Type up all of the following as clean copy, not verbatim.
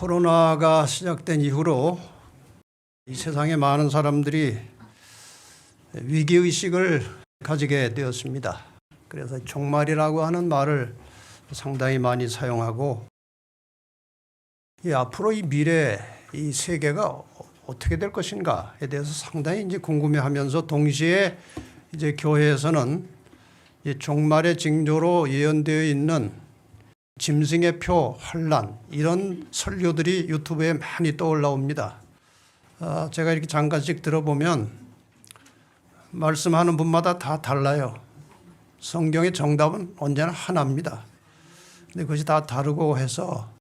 코로나가 시작된 이후로 이 세상에 많은 사람들이 위기의식을 가지게 되었습니다. 그래서 종말이라고 하는 말을 상당히 많이 사용하고 앞으로 이 미래 이 세계가 어떻게 될 것인가에 대해서 상당히 이제 궁금해하면서 동시에 이제 교회에서는 이 종말의 징조로 예언되어 있는 짐승의 표, 환란 이런 설교들이 유튜브에 많이 떠올라옵니다. 제가 이렇게 잠깐씩 들어보면 말씀하는 분마다 다 달라요. 성경의 정답은 언제나 하나입니다. 근데 그것이 다 다르고 해서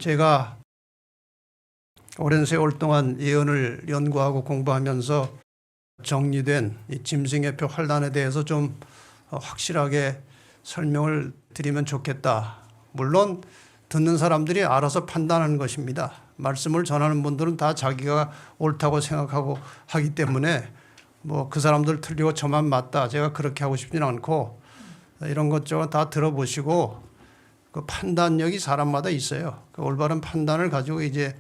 제가 오랜 세월 동안 예언을 연구하고 공부하면서 정리된 이 짐승의 표 환란에 대해서 좀 확실하게 설명을 드리면 좋겠다. 물론 듣는 사람들이 알아서 판단하는 것입니다. 말씀을 전하는 분들은 다 자기가 옳다고 생각하고 하기 때문에 뭐 그 사람들 틀리고 저만 맞다. 제가 그렇게 하고 싶지는 않고 이런 것저것 다 들어보시고 그 판단력이 사람마다 있어요. 그 올바른 판단을 가지고 이제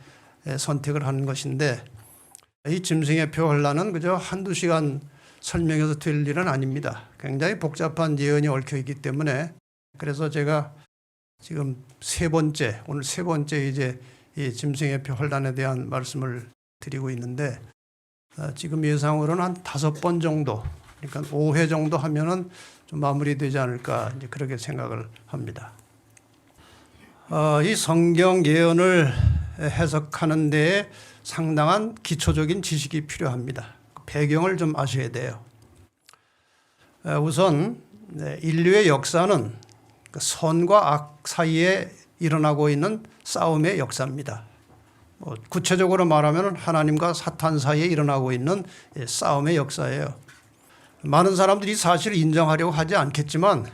선택을 하는 것인데 이 짐승의 표 환란은 그저 한두 시간 설명해서 될 일은 아닙니다. 굉장히 복잡한 예언이 얽혀 있기 때문에 그래서 제가 지금 오늘 세 번째 이제 이 짐승의 표 환란에 대한 말씀을 드리고 있는데 지금 예상으로는 한 5번 정도, 그러니까 5회 정도 하면은 좀 마무리되지 않을까 이제 그렇게 생각을 합니다. 이 성경 예언을 해석하는 데에 상당한 기초적인 지식이 필요합니다. 배경을 좀 아셔야 돼요. 우선 인류의 역사는 선과 악 사이에 일어나고 있는 싸움의 역사입니다. 구체적으로 말하면 하나님과 사탄 사이에 일어나고 있는 싸움의 역사예요. 많은 사람들이 이 사실을 인정하려고 하지 않겠지만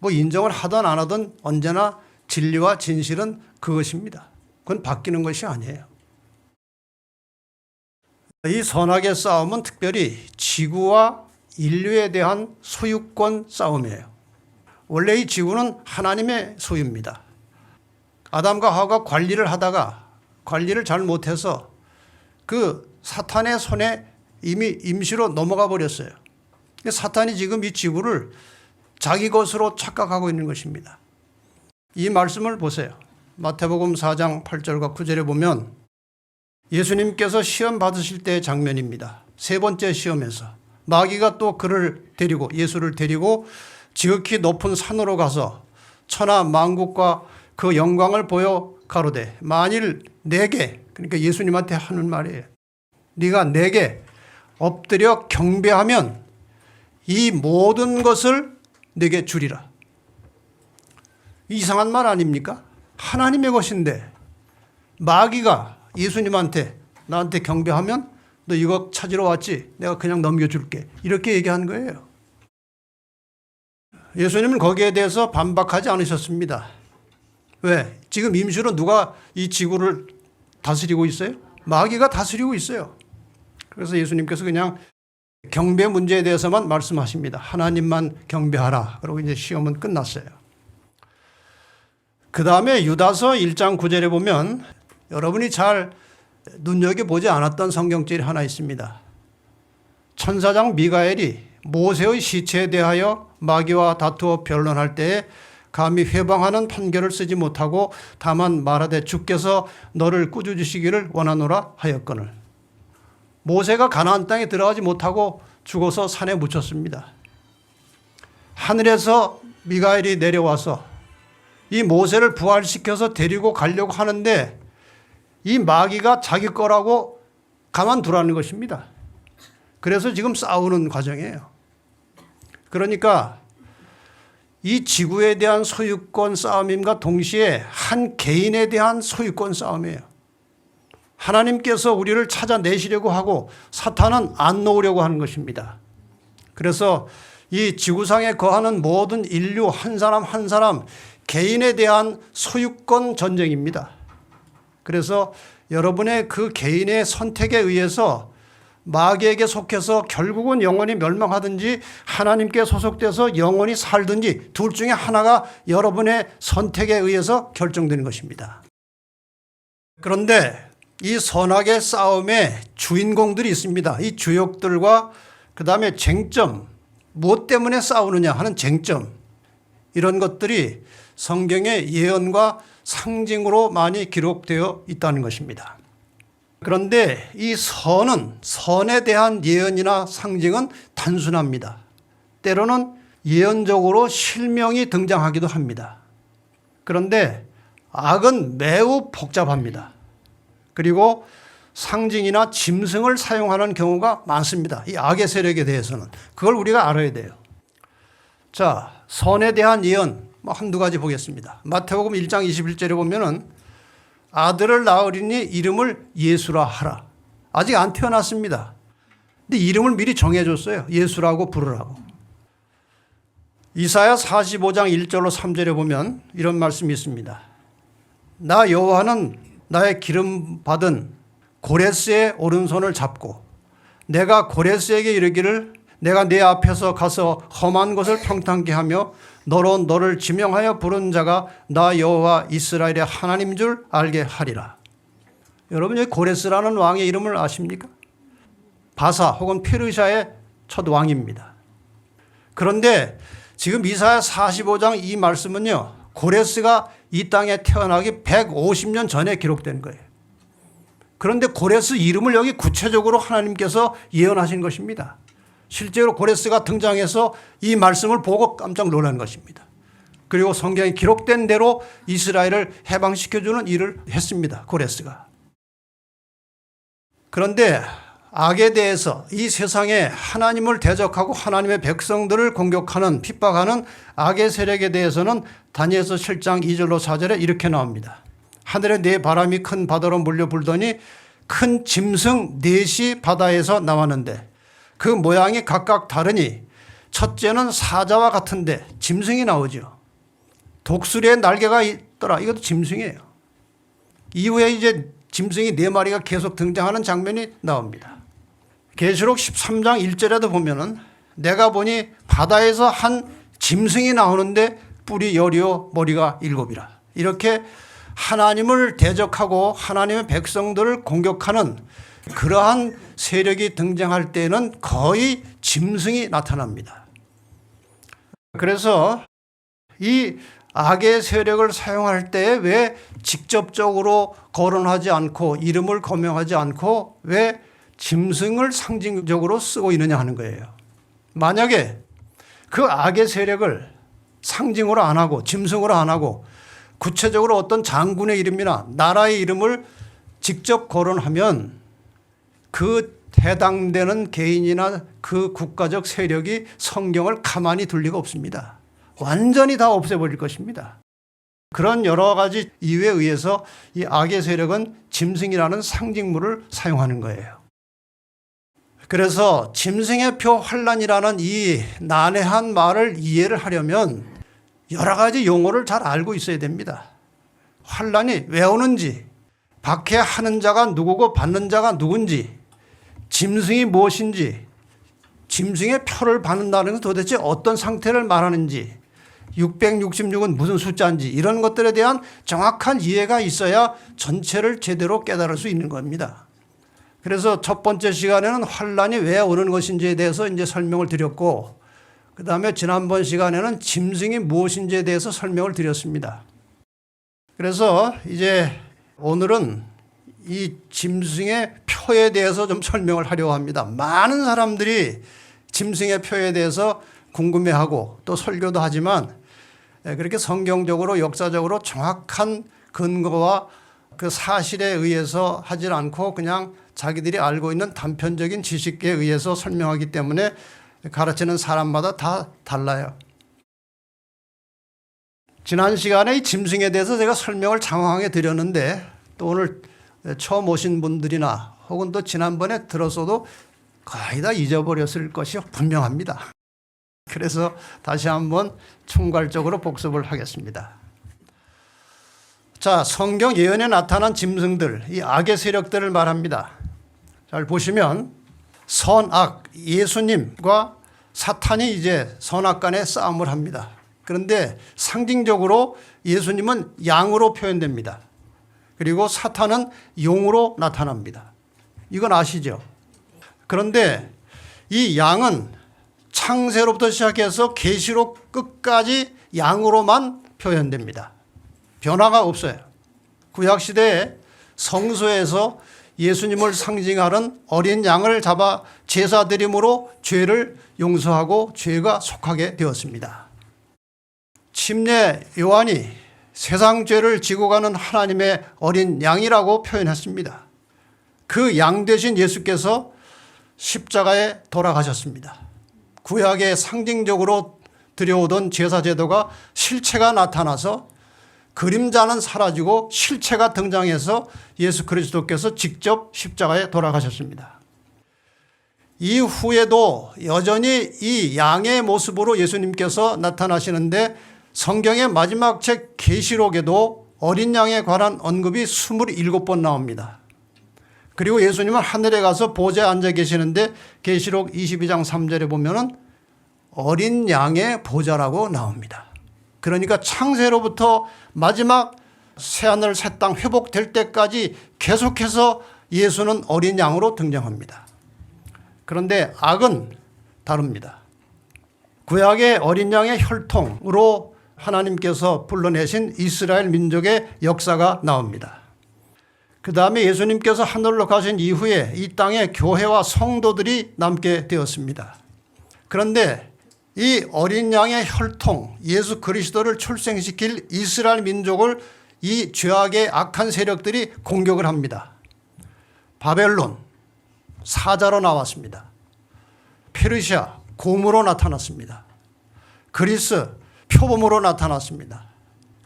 뭐 인정을 하든 안 하든 언제나 진리와 진실은 그것입니다. 그건 바뀌는 것이 아니에요. 이 선악의 싸움은 특별히 지구와 인류에 대한 소유권 싸움이에요. 원래 이 지구는 하나님의 소유입니다. 아담과 하와가 관리를 하다가 관리를 잘 못해서 그 사탄의 손에 이미 임시로 넘어가 버렸어요. 사탄이 지금 이 지구를 자기 것으로 착각하고 있는 것입니다. 이 말씀을 보세요. 마태복음 4장 8절과 9절에 보면 예수님께서 시험 받으실 때의 장면입니다. 세 번째 시험에서 마귀가 또 예수를 데리고 지극히 높은 산으로 가서 천하 만국과 그 영광을 보여 가로되 만일 내게, 그러니까 예수님한테 하는 말이에요. 네가 내게 엎드려 경배하면 이 모든 것을 내게 주리라. 이상한 말 아닙니까? 하나님의 것인데 마귀가 예수님한테 나한테 경배하면 너 이거 찾으러 왔지? 내가 그냥 넘겨줄게. 이렇게 얘기한 거예요. 예수님은 거기에 대해서 반박하지 않으셨습니다. 왜? 지금 임시로 누가 이 지구를 다스리고 있어요? 마귀가 다스리고 있어요. 그래서 예수님께서 그냥 경배 문제에 대해서만 말씀하십니다. 하나님만 경배하라. 그리고 이제 시험은 끝났어요. 그 다음에 유다서 1장 9절에 보면 여러분이 잘 눈여겨보지 않았던 성경절이 하나 있습니다. 천사장 미가엘이 모세의 시체에 대하여 마귀와 다투어 변론할 때에 감히 회방하는 판결을 쓰지 못하고 다만 말하되 주께서 너를 꾸짖으시기를 원하노라 하였거늘. 모세가 가나안 땅에 들어가지 못하고 죽어서 산에 묻혔습니다. 하늘에서 미가엘이 내려와서 이 모세를 부활시켜서 데리고 가려고 하는데 이 마귀가 자기 거라고 가만두라는 것입니다. 그래서 지금 싸우는 과정이에요. 그러니까 이 지구에 대한 소유권 싸움임과 동시에 한 개인에 대한 소유권 싸움이에요. 하나님께서 우리를 찾아내시려고 하고 사탄은 안 놓으려고 하는 것입니다. 그래서 이 지구상에 거하는 모든 인류 한 사람 한 사람 개인에 대한 소유권 전쟁입니다. 그래서 여러분의 그 개인의 선택에 의해서 마귀에게 속해서 결국은 영원히 멸망하든지 하나님께 소속돼서 영원히 살든지 둘 중에 하나가 여러분의 선택에 의해서 결정되는 것입니다. 그런데 이 선악의 싸움에 주인공들이 있습니다. 이 주역들과 그 다음에 쟁점, 무엇 때문에 싸우느냐 하는 쟁점, 이런 것들이 성경의 예언과 상징으로 많이 기록되어 있다는 것입니다. 그런데 이 선에 대한 예언이나 상징은 단순합니다. 때로는 예언적으로 실명이 등장하기도 합니다. 그런데 악은 매우 복잡합니다. 그리고 상징이나 짐승을 사용하는 경우가 많습니다. 이 악의 세력에 대해서는. 그걸 우리가 알아야 돼요. 자, 선에 대한 예언 한두 가지 보겠습니다. 마태복음 1장 21절에 보면은 아들을 낳으리니 이름을 예수라 하라. 아직 안 태어났습니다. 근데 이름을 미리 정해줬어요. 예수라고 부르라고. 이사야 45장 1절로 3절에 보면 이런 말씀이 있습니다. 나 여호와는 나의 기름 받은 고레스의 오른손을 잡고 내가 고레스에게 이르기를 내가 네 앞에서 가서 험한 것을 평탄케 하며 너로 너를 지명하여 부른 자가 나 여호와 이스라엘의 하나님 줄 알게 하리라. 여러분 여기 고레스라는 왕의 이름을 아십니까? 바사 혹은 페르시아의 첫 왕입니다. 그런데 지금 이사야 45장 이 말씀은요, 고레스가 이 땅에 태어나기 150년 전에 기록된 거예요. 그런데 고레스 이름을 여기 구체적으로 하나님께서 예언하신 것입니다. 실제로 고레스가 등장해서 이 말씀을 보고 깜짝 놀란 것입니다. 그리고 성경에 기록된 대로 이스라엘을 해방시켜주는 일을 했습니다. 고레스가. 그런데 악에 대해서 이 세상에 하나님을 대적하고 하나님의 백성들을 공격하는 핍박하는 악의 세력에 대해서는 다니엘서 7장 2절로 4절에 이렇게 나옵니다. 하늘에 네 바람이 큰 바다로 몰려 불더니 큰 짐승 넷이 바다에서 나왔는데 그 모양이 각각 다르니 첫째는 사자와 같은데 짐승이 나오죠. 독수리의 날개가 있더라. 이것도 짐승이에요. 이후에 이제 짐승이 네 마리가 계속 등장하는 장면이 나옵니다. 계시록 13장 1절에도 보면은 내가 보니 바다에서 한 짐승이 나오는데 뿔이 10이요 머리가 7이라. 이렇게 하나님을 대적하고 하나님의 백성들을 공격하는 그러한 세력이 등장할 때는 거의 짐승이 나타납니다. 그래서 이 악의 세력을 사용할 때 왜 직접적으로 거론하지 않고 이름을 거명하지 않고 왜 짐승을 상징적으로 쓰고 있느냐 하는 거예요. 만약에 그 악의 세력을 상징으로 안 하고 짐승으로 안 하고 구체적으로 어떤 장군의 이름이나 나라의 이름을 직접 거론하면 그 해당되는 개인이나 그 국가적 세력이 성경을 가만히 둘 리가 없습니다. 완전히 다 없애버릴 것입니다. 그런 여러 가지 이유에 의해서 이 악의 세력은 짐승이라는 상징물을 사용하는 거예요. 그래서 짐승의 표 환란이라는 이 난해한 말을 이해를 하려면 여러 가지 용어를 잘 알고 있어야 됩니다. 환란이 왜 오는지, 박해하는 자가 누구고 받는 자가 누군지, 짐승이 무엇인지, 짐승의 표를 받는다는 것은 도대체 어떤 상태를 말하는지, 666은 무슨 숫자인지 이런 것들에 대한 정확한 이해가 있어야 전체를 제대로 깨달을 수 있는 겁니다. 그래서 첫 번째 시간에는 환란이 왜 오는 것인지에 대해서 이제 설명을 드렸고, 그 다음에 지난번 시간에는 짐승이 무엇인지에 대해서 설명을 드렸습니다. 그래서 이제 오늘은 이 짐승의 표에 대해서 좀 설명을 하려고 합니다. 많은 사람들이 짐승의 표에 대해서 궁금해하고 또 설교도 하지만 그렇게 성경적으로 역사적으로 정확한 근거와 그 사실에 의해서 하질 않고 그냥 자기들이 알고 있는 단편적인 지식에 의해서 설명하기 때문에 가르치는 사람마다 다 달라요. 지난 시간에 이 짐승에 대해서 제가 설명을 장황하게 드렸는데 또 오늘 처음 오신 분들이나 혹은 또 지난번에 들었어도 거의 다 잊어버렸을 것이 분명합니다. 그래서 다시 한번 총괄적으로 복습을 하겠습니다. 자, 성경 예언에 나타난 짐승들, 이 악의 세력들을 말합니다. 잘 보시면 선악, 예수님과 사탄이 이제 선악 간의 싸움을 합니다. 그런데 상징적으로 예수님은 양으로 표현됩니다. 그리고 사탄은 용으로 나타납니다. 이건 아시죠? 그런데 이 양은 창세로부터 시작해서 계시록 끝까지 양으로만 표현됩니다. 변화가 없어요. 구약시대에 성소에서 예수님을 상징하는 어린 양을 잡아 제사드림으로 죄를 용서하고 죄가 속하게 되었습니다. 침례 요한이 세상 죄를 지고 가는 하나님의 어린 양이라고 표현했습니다. 그 양 대신 예수께서 십자가에 돌아가셨습니다. 구약에 상징적으로 드려오던 제사 제도가 실체가 나타나서 그림자는 사라지고 실체가 등장해서 예수 그리스도께서 직접 십자가에 돌아가셨습니다. 이후에도 여전히 이 양의 모습으로 예수님께서 나타나시는데 성경의 마지막 책 계시록에도 어린 양에 관한 언급이 27번 나옵니다. 그리고 예수님은 하늘에 가서 보좌에 앉아 계시는데 계시록 22장 3절에 보면은 어린 양의 보좌라고 나옵니다. 그러니까 창세로부터 마지막 새하늘 새 땅 회복될 때까지 계속해서 예수는 어린 양으로 등장합니다. 그런데 악은 다릅니다. 구약의 어린 양의 혈통으로 하나님께서 불러내신 이스라엘 민족의 역사가 나옵니다. 그 다음에 예수님께서 하늘로 가신 이후에 이 땅에 교회와 성도들이 남게 되었습니다. 그런데 이 어린 양의 혈통, 예수 그리스도를 출생시킬 이스라엘 민족을 이 죄악의 악한 세력들이 공격을 합니다. 바벨론, 사자로 나왔습니다. 페르시아, 곰으로 나타났습니다. 그리스, 표범으로 나타났습니다.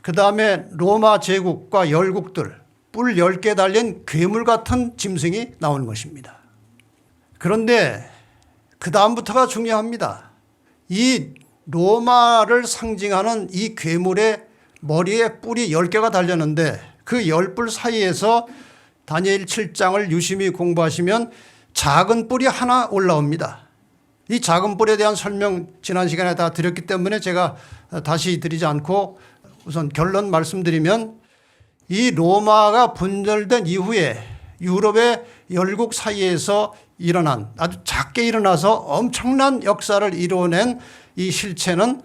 그 다음에 로마 제국과 열국들, 뿔 10개 달린 괴물 같은 짐승이 나오는 것입니다. 그런데 그 다음부터가 중요합니다. 이 로마를 상징하는 이 괴물의 머리에 뿔이 10개가 달렸는데 그 10뿔 사이에서 다니엘 7장을 유심히 공부하시면 작은 뿔이 하나 올라옵니다. 이 작은 뿔에 대한 설명 지난 시간에 다 드렸기 때문에 제가 다시 드리지 않고 우선 결론 말씀드리면 이 로마가 분열된 이후에 유럽의 열국 사이에서 일어난 아주 작게 일어나서 엄청난 역사를 이루어낸 이 실체는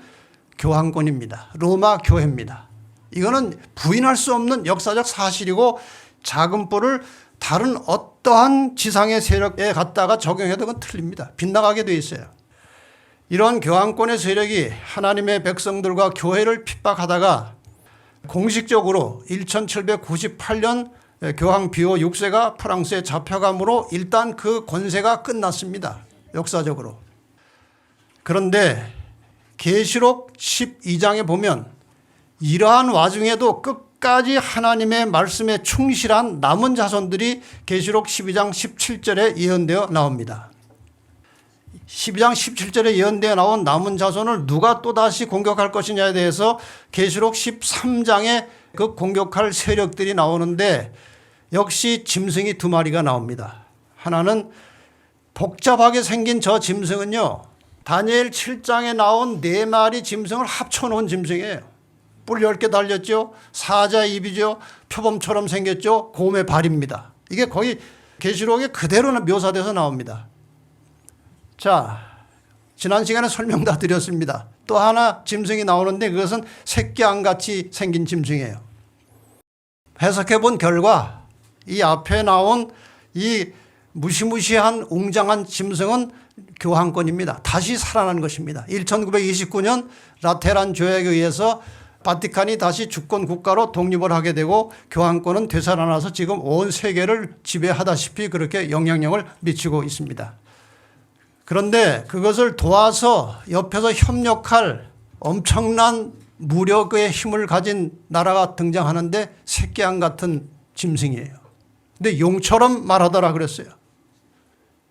교황권입니다. 로마 교회입니다. 이거는 부인할 수 없는 역사적 사실이고 작은 뿔을 다른 어떠한 지상의 세력에 갖다가 적용해도 그건 틀립니다. 빗나가게 돼 있어요. 이런 교황권의 세력이 하나님의 백성들과 교회를 핍박하다가 공식적으로 1798년 교황 비오 6세가 프랑스에 잡혀감으로 일단 그 권세가 끝났습니다. 역사적으로. 그런데 계시록 12장에 보면 이러한 와중에도 끝까지 하나님의 말씀에 충실한 남은 자손들이 계시록 12장 17절에 예언되어 나옵니다. 12장 17절에 예언되어 나온 남은 자손을 누가 또다시 공격할 것이냐에 대해서 계시록 13장에 그 공격할 세력들이 나오는데 역시 짐승이 2마리가 나옵니다. 하나는 복잡하게 생긴 저 짐승은요, 다니엘 7장에 나온 4마리 짐승을 합쳐놓은 짐승이에요. 뿔 10개 달렸죠. 사자 입이죠. 표범처럼 생겼죠. 곰의 발입니다. 이게 거의 계시록에 그대로 묘사돼서 나옵니다. 자, 지난 시간에 설명 다 드렸습니다. 또 하나 짐승이 나오는데 그것은 새끼양같이 생긴 짐승이에요. 해석해 본 결과 이 앞에 나온 이 무시무시한 웅장한 짐승은 교황권입니다. 다시 살아난 것입니다. 1929년 라테란 조약에 의해서 바티칸이 다시 주권 국가로 독립을 하게 되고 교황권은 되살아나서 지금 온 세계를 지배하다시피 그렇게 영향력을 미치고 있습니다. 그런데 그것을 도와서 옆에서 협력할 엄청난 무력의 힘을 가진 나라가 등장하는데 새끼양 같은 짐승이에요. 근데 용처럼 말하더라 그랬어요.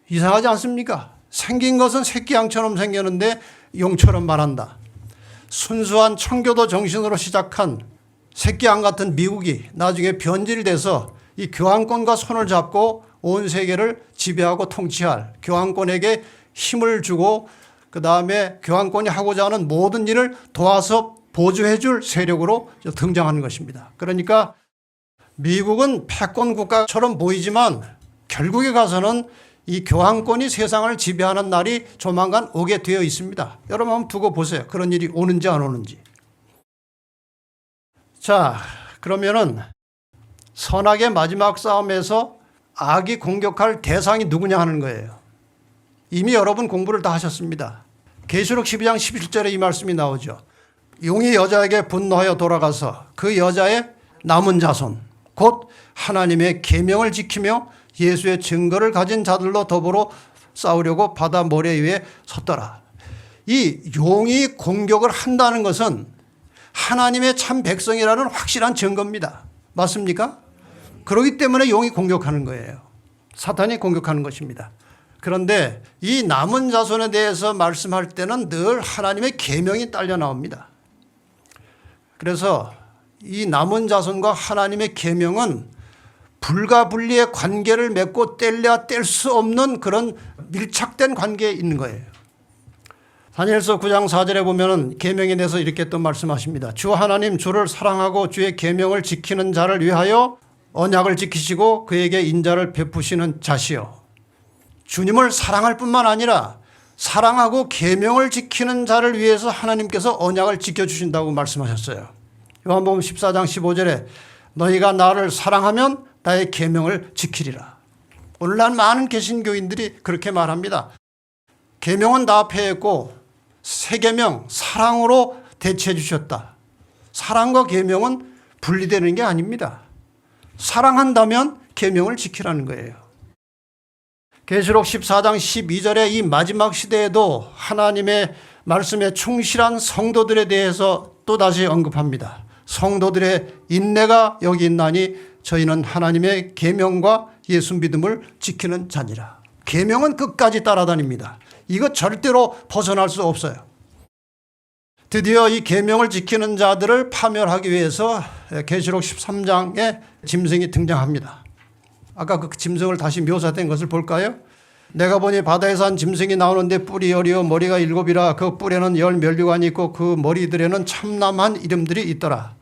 이상하지 않습니까? 생긴 것은 새끼양처럼 생겼는데 용처럼 말한다. 순수한 청교도 정신으로 시작한 새끼양 같은 미국이 나중에 변질돼서 이 교황권과 손을 잡고 온 세계를 지배하고 통치할, 교황권에게 힘을 주고 그 다음에 교황권이 하고자 하는 모든 일을 도와서 보조해 줄 세력으로 등장하는 것입니다. 그러니까 미국은 패권 국가처럼 보이지만 결국에 가서는 이 교황권이 세상을 지배하는 날이 조만간 오게 되어 있습니다. 여러분 한번 두고 보세요. 그런 일이 오는지 안 오는지. 자, 그러면은 선악의 마지막 싸움에서 악이 공격할 대상이 누구냐 하는 거예요. 이미 여러분 공부를 다 하셨습니다. 계시록 12장 11절에 이 말씀이 나오죠. 용이 여자에게 분노하여 돌아가서 그 여자의 남은 자손 곧 하나님의 계명을 지키며 예수의 증거를 가진 자들로 더불어 싸우려고 바다 모래 위에 섰더라. 이 용이 공격을 한다는 것은 하나님의 참 백성이라는 확실한 증거입니다. 맞습니까? 그렇기 때문에 용이 공격하는 거예요. 사탄이 공격하는 것입니다. 그런데 이 남은 자손에 대해서 말씀할 때는 늘 하나님의 계명이 딸려 나옵니다. 그래서 이 남은 자손과 하나님의 계명은 불가분리의 관계를 맺고 뗄래야 뗄 수 없는 그런 밀착된 관계에 있는 거예요. 다니엘서 9장 4절에 보면은 계명에 대해서 이렇게 또 말씀하십니다. 주 하나님 주를 사랑하고 주의 계명을 지키는 자를 위하여 언약을 지키시고 그에게 인자를 베푸시는 자시요. 주님을 사랑할 뿐만 아니라 사랑하고 계명을 지키는 자를 위해서 하나님께서 언약을 지켜주신다고 말씀하셨어요. 요한복음 14장 15절에 너희가 나를 사랑하면 나의 계명을 지키리라. 오늘날 많은 개신교인들이 그렇게 말합니다. 계명은 다 폐했고 새 계명 사랑으로 대체해 주셨다. 사랑과 계명은 분리되는 게 아닙니다. 사랑한다면 계명을 지키라는 거예요. 계시록 14장 12절에 이 마지막 시대에도 하나님의 말씀에 충실한 성도들에 대해서 또다시 언급합니다. 성도들의 인내가 여기 있나니 저희는 하나님의 계명과 예수 믿음을 지키는 자니라. 계명은 끝까지 따라다닙니다. 이거 절대로 벗어날 수 없어요. 드디어 이 계명을 지키는 자들을 파멸하기 위해서 계시록 13장에 짐승이 등장합니다. 아까 그 짐승을 다시 묘사된 것을 볼까요? 내가 보니 바다에서 한 짐승이 나오는데 뿔이 10이요 머리가 7이라 그 뿔에는 10면류관이 있고 그 머리들에는 참남한 이름들이 있더라.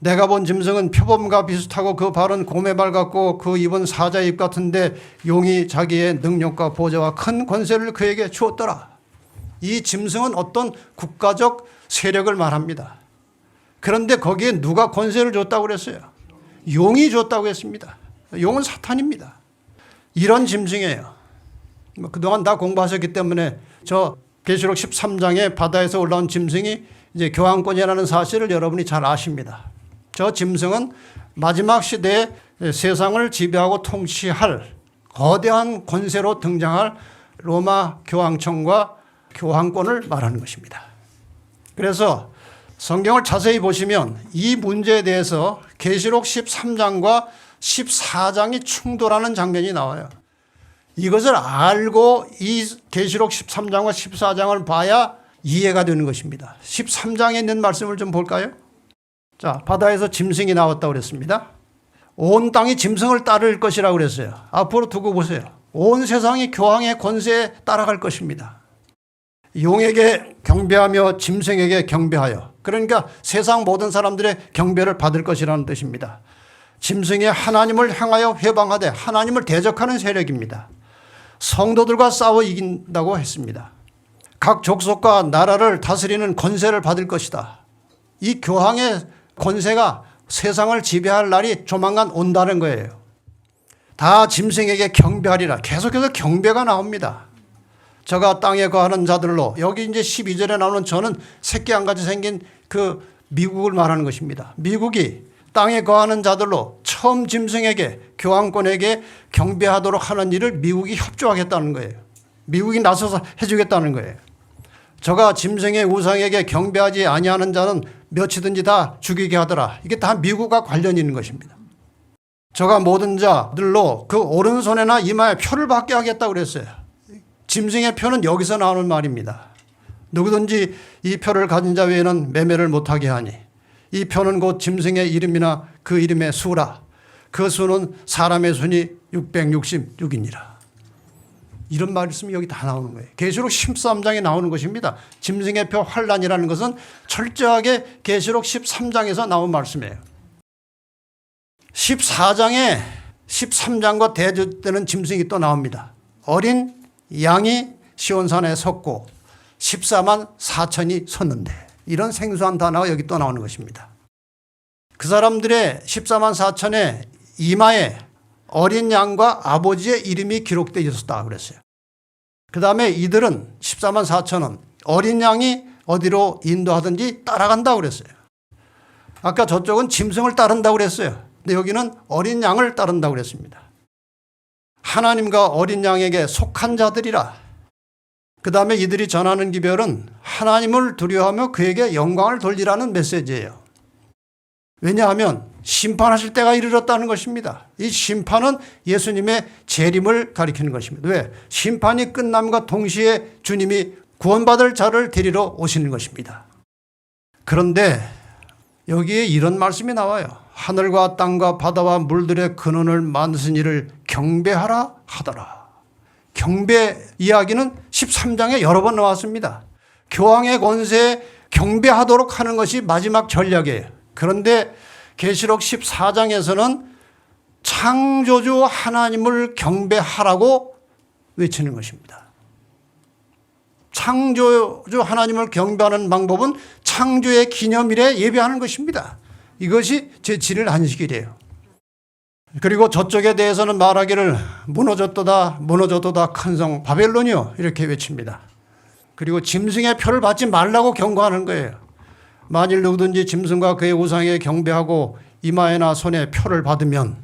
내가 본 짐승은 표범과 비슷하고 그 발은 곰의 발 같고 그 입은 사자의 입 같은데 용이 자기의 능력과 보좌와 큰 권세를 그에게 주었더라. 이 짐승은 어떤 국가적 세력을 말합니다. 그런데 거기에 누가 권세를 줬다고 그랬어요? 용이 줬다고 했습니다. 용은 사탄입니다. 이런 짐승이에요. 그동안 다 공부하셨기 때문에 저 계시록 13장에 바다에서 올라온 짐승이 이제 교황권이라는 사실을 여러분이 잘 아십니다. 저 짐승은 마지막 시대에 세상을 지배하고 통치할 거대한 권세로 등장할 로마 교황청과 교황권을 말하는 것입니다. 그래서 성경을 자세히 보시면 이 문제에 대해서 계시록 13장과 14장이 충돌하는 장면이 나와요. 이것을 알고 이 계시록 13장과 14장을 봐야 이해가 되는 것입니다. 13장에 있는 말씀을 좀 볼까요? 자, 바다에서 짐승이 나왔다고 그랬습니다. 온 땅이 짐승을 따를 것이라고 그랬어요. 앞으로 두고 보세요. 온 세상이 교황의 권세에 따라갈 것입니다. 용에게 경배하며 짐승에게 경배하여, 그러니까 세상 모든 사람들의 경배를 받을 것이라는 뜻입니다. 짐승이 하나님을 향하여 회방하되 하나님을 대적하는 세력입니다. 성도들과 싸워 이긴다고 했습니다. 각 족속과 나라를 다스리는 권세를 받을 것이다. 이 교황의 권세가 세상을 지배할 날이 조만간 온다는 거예요. 다 짐승에게 경배하리라. 계속해서 경배가 나옵니다. 저가 땅에 거하는 자들로, 여기 이제 12절에 나오는 저는 새끼 한 가지 생긴 그 미국을 말하는 것입니다. 미국이 땅에 거하는 자들로 처음 짐승에게, 교황권에게 경배하도록 하는 일을 미국이 협조하겠다는 거예요. 미국이 나서서 해주겠다는 거예요. 저가 짐승의 우상에게 경배하지 아니하는 자는 몇이든지 다 죽이게 하더라. 이게 다 미국과 관련이 있는 것입니다. 저가 모든 자들로 그 오른손에나 이마에 표를 받게 하겠다고 그랬어요. 짐승의 표는 여기서 나오는 말입니다. 누구든지 이 표를 가진 자 외에는 매매를 못하게 하니 이 표는 곧 짐승의 이름이나 그 이름의 수라. 그 수는 사람의 수니 666이니라. 이런 말씀이 여기 다 나오는 거예요. 계시록 13장에 나오는 것입니다. 짐승의 표 환란이라는 것은 철저하게 계시록 13장에서 나온 말씀이에요. 14장에 13장과 대조되는 짐승이 또 나옵니다. 어린 양이 시온산에 섰고 14만 4천이 섰는데, 이런 생소한 단어가 여기 또 나오는 것입니다. 그 사람들의 14만 4천의 이마에 어린 양과 아버지의 이름이 기록되어 있었다 그랬어요. 그 다음에 이들은 14만 4천은 어린 양이 어디로 인도하든지 따라간다고 그랬어요. 아까 저쪽은 짐승을 따른다고 그랬어요. 근데 여기는 어린 양을 따른다고 그랬습니다. 하나님과 어린 양에게 속한 자들이라. 그 다음에 이들이 전하는 기별은 하나님을 두려워하며 그에게 영광을 돌리라는 메시지예요. 왜냐하면 심판하실 때가 이르렀다는 것입니다. 이 심판은 예수님의 재림을 가리키는 것입니다. 왜? 심판이 끝남과 동시에 주님이 구원받을 자를 데리러 오시는 것입니다. 그런데 여기에 이런 말씀이 나와요. 하늘과 땅과 바다와 물들의 근원을 만드신 이를 경배하라 하더라. 경배 이야기는 13장에 여러 번 나왔습니다. 교황의 권세에 경배하도록 하는 것이 마지막 전략이에요. 그런데 계시록 14장에서는 창조주 하나님을 경배하라고 외치는 것입니다. 창조주 하나님을 경배하는 방법은 창조의 기념일에 예배하는 것입니다. 이것이 제7일 안식일이에요. 그리고 저쪽에 대해서는 말하기를 무너졌도다 무너졌도다 큰 성 바벨론이요 이렇게 외칩니다. 그리고 짐승의 표를 받지 말라고 경고하는 거예요. 만일 누구든지 짐승과 그의 우상에 경배하고 이마에나 손에 표를 받으면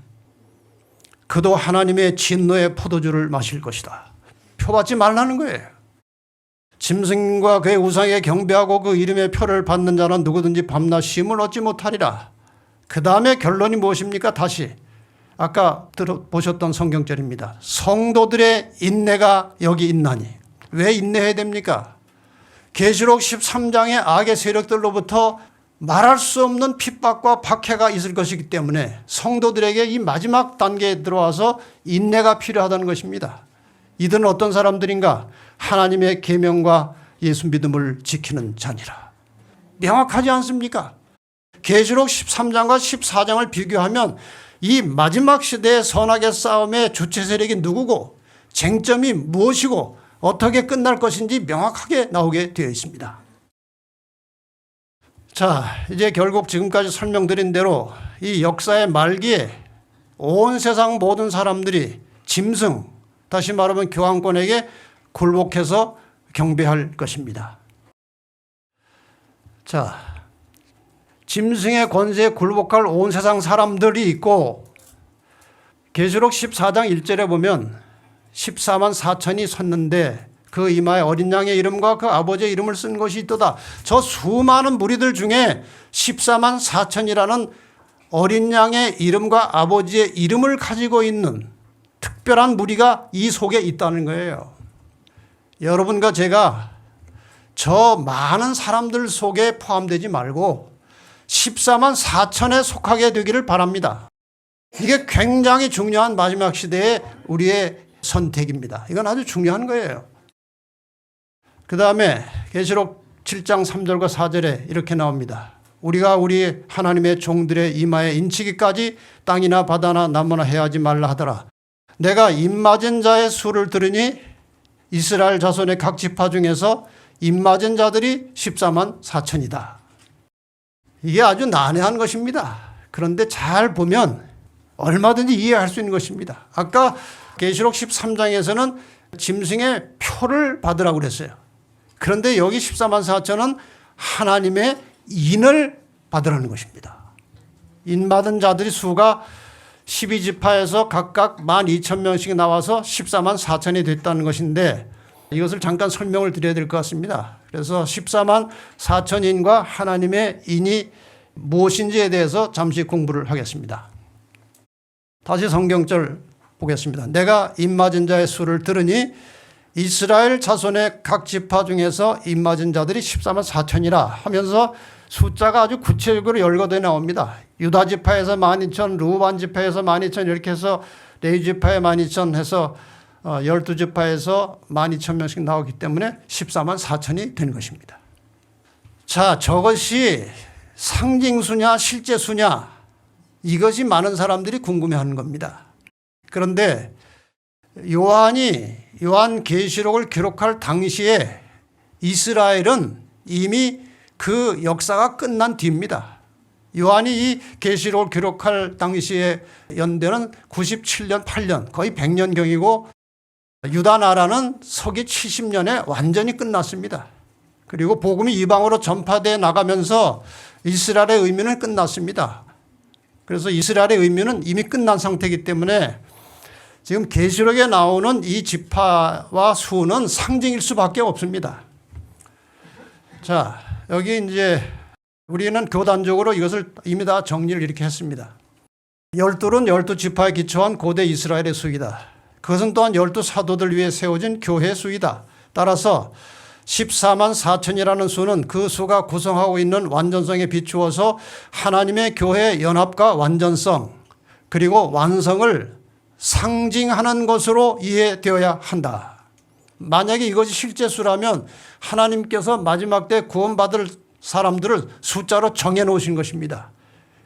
그도 하나님의 진노의 포도주를 마실 것이다. 표 받지 말라는 거예요. 짐승과 그의 우상에 경배하고 그 이름의 표를 받는 자는 누구든지 밤낮 쉼을 얻지 못하리라. 그 다음에 결론이 무엇입니까? 다시 아까 들어보셨던 성경절입니다. 성도들의 인내가 여기 있나니. 왜 인내해야 됩니까? 계시록 13장의 악의 세력들로부터 말할 수 없는 핍박과 박해가 있을 것이기 때문에 성도들에게 이 마지막 단계에 들어와서 인내가 필요하다는 것입니다. 이들은 어떤 사람들인가? 하나님의 계명과 예수 믿음을 지키는 자니라. 명확하지 않습니까? 계시록 13장과 14장을 비교하면 이 마지막 시대의 선악의 싸움의 주체 세력이 누구고 쟁점이 무엇이고 어떻게 끝날 것인지 명확하게 나오게 되어 있습니다. 자, 이제 결국 지금까지 설명드린 대로 이 역사의 말기에 온 세상 모든 사람들이 짐승, 다시 말하면 교황권에게 굴복해서 경배할 것입니다. 자, 짐승의 권세에 굴복할 온 세상 사람들이 있고 계시록 14장 1절에 보면 14만 4천이 섰는데 그 이마에 어린 양의 이름과 그 아버지의 이름을 쓴 것이 있도다. 저 수많은 무리들 중에 14만 4천이라는 어린 양의 이름과 아버지의 이름을 가지고 있는 특별한 무리가 이 속에 있다는 거예요. 여러분과 제가 저 많은 사람들 속에 포함되지 말고 14만 4천에 속하게 되기를 바랍니다. 이게 굉장히 중요한 마지막 시대의 우리의 선택입니다. 이건 아주 중요한 거예요. 그 다음에 계시록 7장 3절과 4절에 이렇게 나옵니다. 우리가 우리 하나님의 종들의 이마에 인치기까지 땅이나 바다나 나무나 해하지 말라 하더라. 내가 입맞은 자의 수를 들으니 이스라엘 자손의 각 지파 중에서 입맞은 자들이 14만 4천이다. 이게 아주 난해한 것입니다. 그런데 잘 보면 얼마든지 이해할 수 있는 것입니다. 아까 계시록 13장에서는 짐승의 표를 받으라고 그랬어요. 그런데 여기 14만 4천은 하나님의 인을 받으라는 것입니다. 인 받은 자들이 수가 12지파에서 각각 12,000명씩 나와서 14만 4천이 됐다는 것인데 이것을 잠깐 설명을 드려야 될 것 같습니다. 그래서 14만 4천인과 하나님의 인이 무엇인지에 대해서 잠시 공부를 하겠습니다. 다시 성경절 보겠습니다. 내가 입맞은 자의 수를 들으니 이스라엘 자손의 각 지파 중에서 입맞은 자들이 14만 4천이라 하면서 숫자가 아주 구체적으로 열거되어 나옵니다. 유다 지파에서 12,000, 르우반 지파에서 12,000 이렇게 해서 레위 지파에 12,000 해서 12지파에서 12,000명씩 나오기 때문에 14만 4천이 되는 것입니다. 자, 저것이 상징수냐 실제 수냐 이것이 많은 사람들이 궁금해하는 겁니다. 그런데 요한계시록을 기록할 당시에 이스라엘은 이미 그 역사가 끝난 뒤입니다. 요한이 이 계시록을 기록할 당시에 연대는 97년, 8년, 거의 100년경이고 유다 나라는 서기 70년에 완전히 끝났습니다. 그리고 복음이 이방으로 전파되어 나가면서 이스라엘의 의미는 끝났습니다. 그래서 이스라엘의 의미는 이미 끝난 상태이기 때문에 지금 계시록에 나오는 이 지파와 수는 상징일 수밖에 없습니다. 자, 여기 이제 우리는 교단적으로 이것을 이미 다 정리를 이렇게 했습니다. 12는 12지파에 기초한 고대 이스라엘의 수이다. 그것은 또한 12사도들 위해 세워진 교회의 수이다. 따라서 14만 4천이라는 수는 그 수가 구성하고 있는 완전성에 비추어서 하나님의 교회의 연합과 완전성 그리고 완성을 상징하는 것으로 이해되어야 한다. 만약에 이것이 실제 수라면 하나님께서 마지막 때 구원받을 사람들을 숫자로 정해놓으신 것입니다.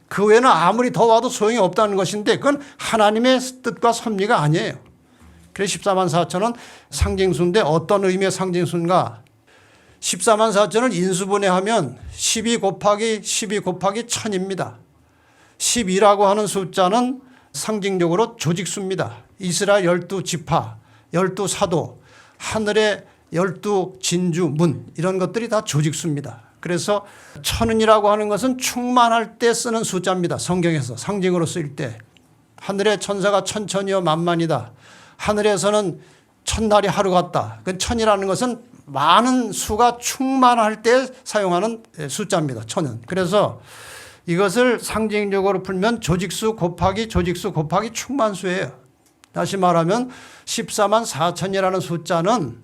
그 외에는 아무리 더 와도 소용이 없다는 것인데 그건 하나님의 뜻과 섭리가 아니에요. 그래서 14만 4천은 상징수인데 어떤 의미의 상징수인가? 14만 4천을 인수분해하면 12 곱하기 12 곱하기 1000입니다. 12라고 하는 숫자는 상징적으로 조직수입니다. 이스라엘 12지파, 12사도, 하늘의 12진주, 문 이런 것들이 다 조직수입니다. 그래서 1000이라고 하는 것은 충만할 때 쓰는 숫자입니다. 성경에서 상징으로 쓰일 때. 하늘의 천사가 천천히여 만만이다. 하늘에서는 천날이 하루 같다. 그 1000이라는 것은 많은 수가 충만할 때 사용하는 숫자입니다. 1000은. 그래서 이것을 상징적으로 풀면 조직수 곱하기 조직수 곱하기 충만수예요. 다시 말하면 14만 4천이라는 숫자는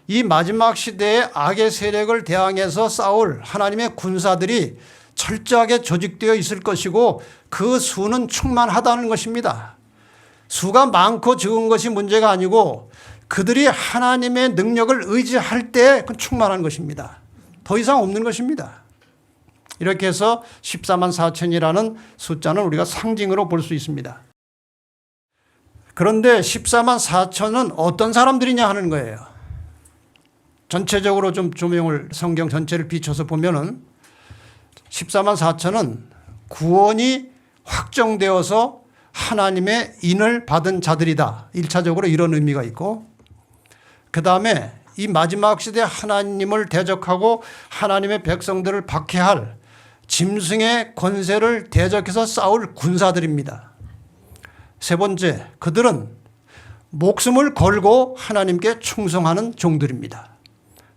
이 마지막 시대의 악의 세력을 대항해서 싸울 하나님의 군사들이 철저하게 조직되어 있을 것이고 그 수는 충만하다는 것입니다. 수가 많고 적은 것이 문제가 아니고 그들이 하나님의 능력을 의지할 때 그 충만한 것입니다. 더 이상 없는 것입니다. 이렇게 해서 14만 4천이라는 숫자는 우리가 상징으로 볼 수 있습니다. 그런데 14만 4천은 어떤 사람들이냐 하는 거예요. 전체적으로 좀 조명을 성경 전체를 비춰서 보면은 14만 4천은 구원이 확정되어서 하나님의 인을 받은 자들이다. 1차적으로 이런 의미가 있고 그 다음에 이 마지막 시대에 하나님을 대적하고 하나님의 백성들을 박해할 짐승의 권세를 대적해서 싸울 군사들입니다. 세 번째, 그들은 목숨을 걸고 하나님께 충성하는 종들입니다.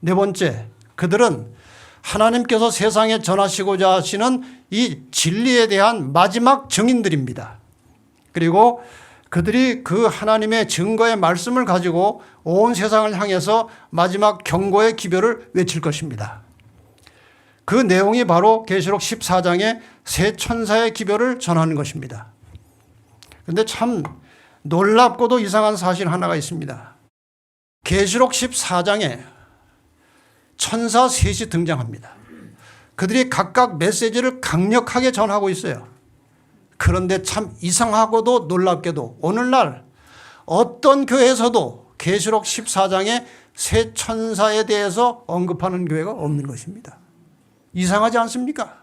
네 번째, 그들은 하나님께서 세상에 전하시고자 하시는 이 진리에 대한 마지막 증인들입니다. 그리고 그들이 그 하나님의 증거의 말씀을 가지고 온 세상을 향해서 마지막 경고의 기별을 외칠 것입니다. 그 내용이 바로 계시록 14장의 세 천사의 기별을 전하는 것입니다. 그런데 참 놀랍고도 이상한 사실 하나가 있습니다. 계시록 14장에 천사 셋이 등장합니다. 그들이 각각 메시지를 강력하게 전하고 있어요. 그런데 참 이상하고도 놀랍게도 오늘날 어떤 교회에서도 계시록 14장에 세 천사에 대해서 언급하는 교회가 없는 것입니다. 이상하지 않습니까?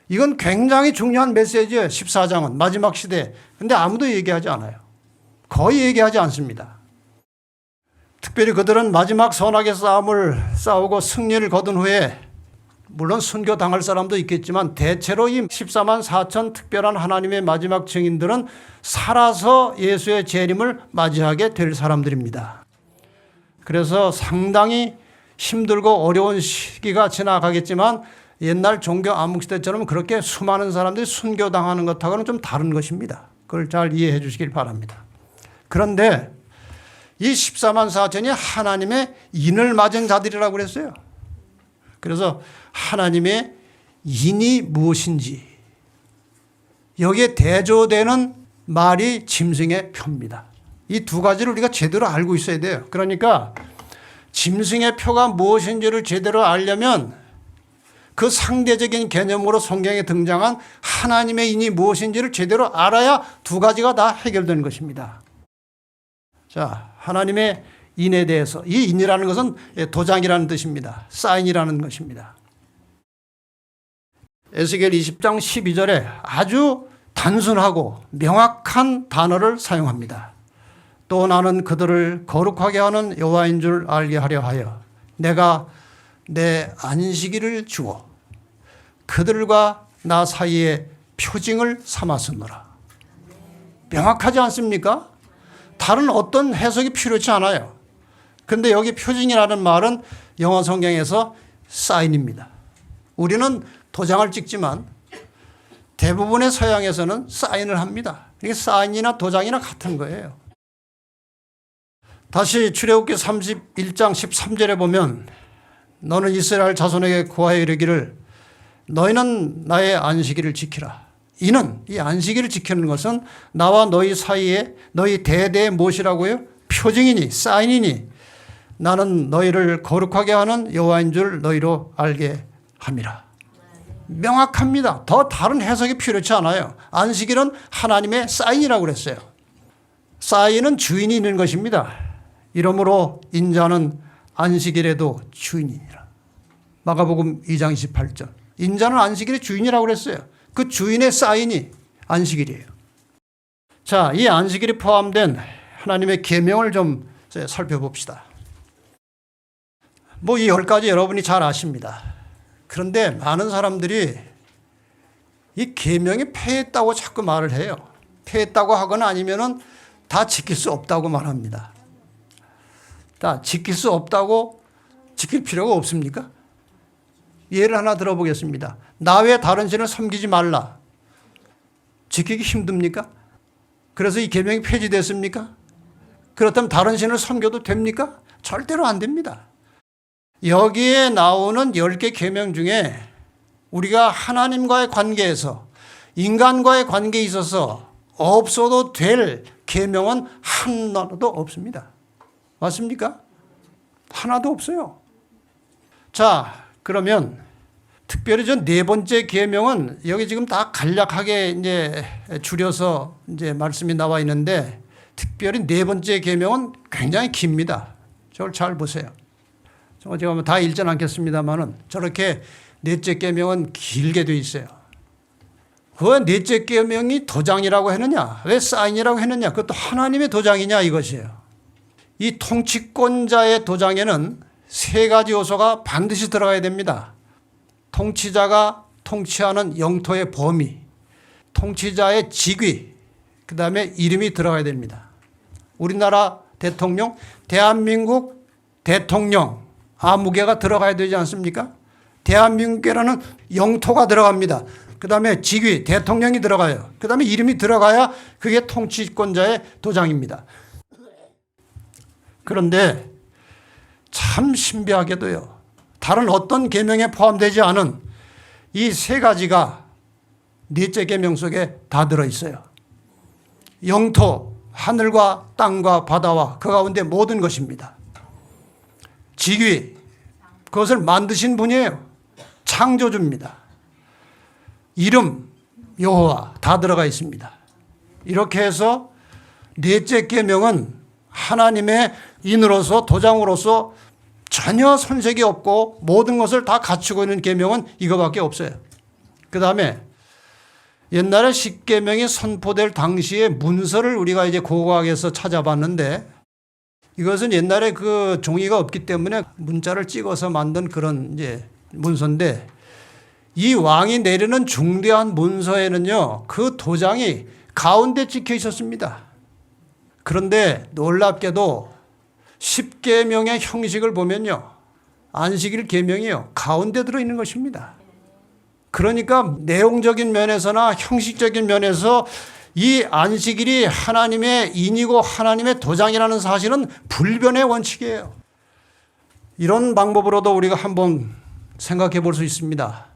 이건 굉장히 중요한 메시지예요. 14장은 마지막 시대. 그런데 아무도 얘기하지 않아요. 거의 얘기하지 않습니다. 특별히 그들은 마지막 선악의 싸움을 싸우고 승리를 거둔 후에 물론 순교당할 사람도 있겠지만 대체로 이 14만 4천 특별한 하나님의 마지막 증인들은 살아서 예수의 재림을 맞이하게 될 사람들입니다. 그래서 상당히 힘들고 어려운 시기가 지나가겠지만 옛날 종교 암흑시대처럼 그렇게 수많은 사람들이 순교당하는 것하고는 좀 다른 것입니다. 그걸 잘 이해해 주시길 바랍니다. 그런데 이 14만 4천이 하나님의 인을 맞은 자들이라고 그랬어요. 그래서 하나님의 인이 무엇인지 여기에 대조되는 말이 짐승의 표입니다. 이 두 가지를 우리가 제대로 알고 있어야 돼요. 그러니까 짐승의 표가 무엇인지를 제대로 알려면 그 상대적인 개념으로 성경에 등장한 하나님의 인이 무엇인지를 제대로 알아야 두 가지가 다 해결되는 것입니다. 자, 하나님의 인에 대해서, 이 인이라는 것은 도장이라는 뜻입니다. 사인이라는 것입니다. 에스겔 20장 12절에 아주 단순하고 명확한 단어를 사용합니다. 또 나는 그들을 거룩하게 하는 여호와인 줄 알게 하려 하여 내가 내 안식일을 주어 그들과 나 사이에 표징을 삼았으므라. 명확하지 않습니까? 다른 어떤 해석이 필요치 않아요. 그런데 여기 표징이라는 말은 영어 성경에서 사인입니다. 우리는 도장을 찍지만 대부분의 서양에서는 사인을 합니다. 이게 사인이나 도장이나 같은 거예요. 다시 출애굽기 31장 13절에 보면 너는 이스라엘 자손에게 고하여 이르기를 너희는 나의 안식일을 지키라. 이는 이 안식일을 지키는 것은 나와 너희 사이에 너희 대대의 무엇이라고요? 표징이니 사인이니 나는 너희를 거룩하게 하는 여호와인 줄 너희로 알게 함이라. 명확합니다. 더 다른 해석이 필요치 않아요. 안식일은 하나님의 사인이라고 그랬어요. 사인은 주인이 있는 것입니다. 이러므로 인자는 안식일에도 주인이니라. 마가복음 2장 28절. 인자는 안식일의 주인이라고 그랬어요. 그 주인의 사인이 안식일이에요. 자, 이 안식일이 포함된 하나님의 계명을 좀 살펴봅시다. 뭐 이 10가지 여러분이 잘 아십니다. 그런데 많은 사람들이 이 계명이 폐했다고 자꾸 말을 해요. 폐했다고 하거나 아니면은 다 지킬 수 없다고 말합니다. 다 지킬 수 없다고 지킬 필요가 없습니까? 예를 하나 들어보겠습니다. 나 외에 다른 신을 섬기지 말라. 지키기 힘듭니까? 그래서 이 계명이 폐지됐습니까? 그렇다면 다른 신을 섬겨도 됩니까? 절대로 안 됩니다. 여기에 나오는 10개 계명 중에 우리가 하나님과의 관계에서 인간과의 관계에 있어서 없어도 될 계명은 하나도 없습니다. 맞습니까? 하나도 없어요. 자, 그러면 특별히 저 네 번째 계명은 여기 지금 다 간략하게 이제 줄여서 이제 말씀이 나와 있는데 특별히 네 번째 계명은 굉장히 깁니다. 저걸 잘 보세요. 제가 다 읽진 않겠습니다만은 저렇게 넷째 계명은 길게 돼 있어요. 그 넷째 계명이 도장이라고 했느냐? 왜 사인이라고 했느냐? 그것도 하나님의 도장이냐 이것이에요. 이 통치권자의 도장에는 세 가지 요소가 반드시 들어가야 됩니다. 통치자가 통치하는 영토의 범위, 통치자의 직위, 그 다음에 이름이 들어가야 됩니다. 우리나라 대통령, 대한민국 대통령, 아무개가 들어가야 되지 않습니까? 대한민국이라는 영토가 들어갑니다. 그 다음에 직위, 대통령이 들어가요. 그 다음에 이름이 들어가야 그게 통치권자의 도장입니다. 그런데 참 신비하게도요. 다른 어떤 계명에 포함되지 않은 이 세 가지가 넷째 계명 속에 다 들어있어요. 영토, 하늘과 땅과 바다와 그 가운데 모든 것입니다. 직위, 그것을 만드신 분이에요. 창조주입니다. 이름, 여호와 다 들어가 있습니다. 이렇게 해서 넷째 계명은 하나님의 인으로서 도장으로서 전혀 손색이 없고 모든 것을 다 갖추고 있는 계명은 이거밖에 없어요. 그 다음에 옛날에 십계명이 선포될 당시의 문서를 우리가 이제 고고학에서 찾아봤는데 이것은 옛날에 그 종이가 없기 때문에 문자를 찍어서 만든 그런 이제 문서인데 이 왕이 내리는 중대한 문서에는요 그 도장이 가운데 찍혀 있었습니다. 그런데 놀랍게도 십계명의 형식을 보면요 안식일 계명이요 가운데 들어있는 것입니다. 그러니까 내용적인 면에서나 형식적인 면에서 이 안식일이 하나님의 인이고 하나님의 도장이라는 사실은 불변의 원칙이에요. 이런 방법으로도 우리가 한번 생각해 볼 수 있습니다.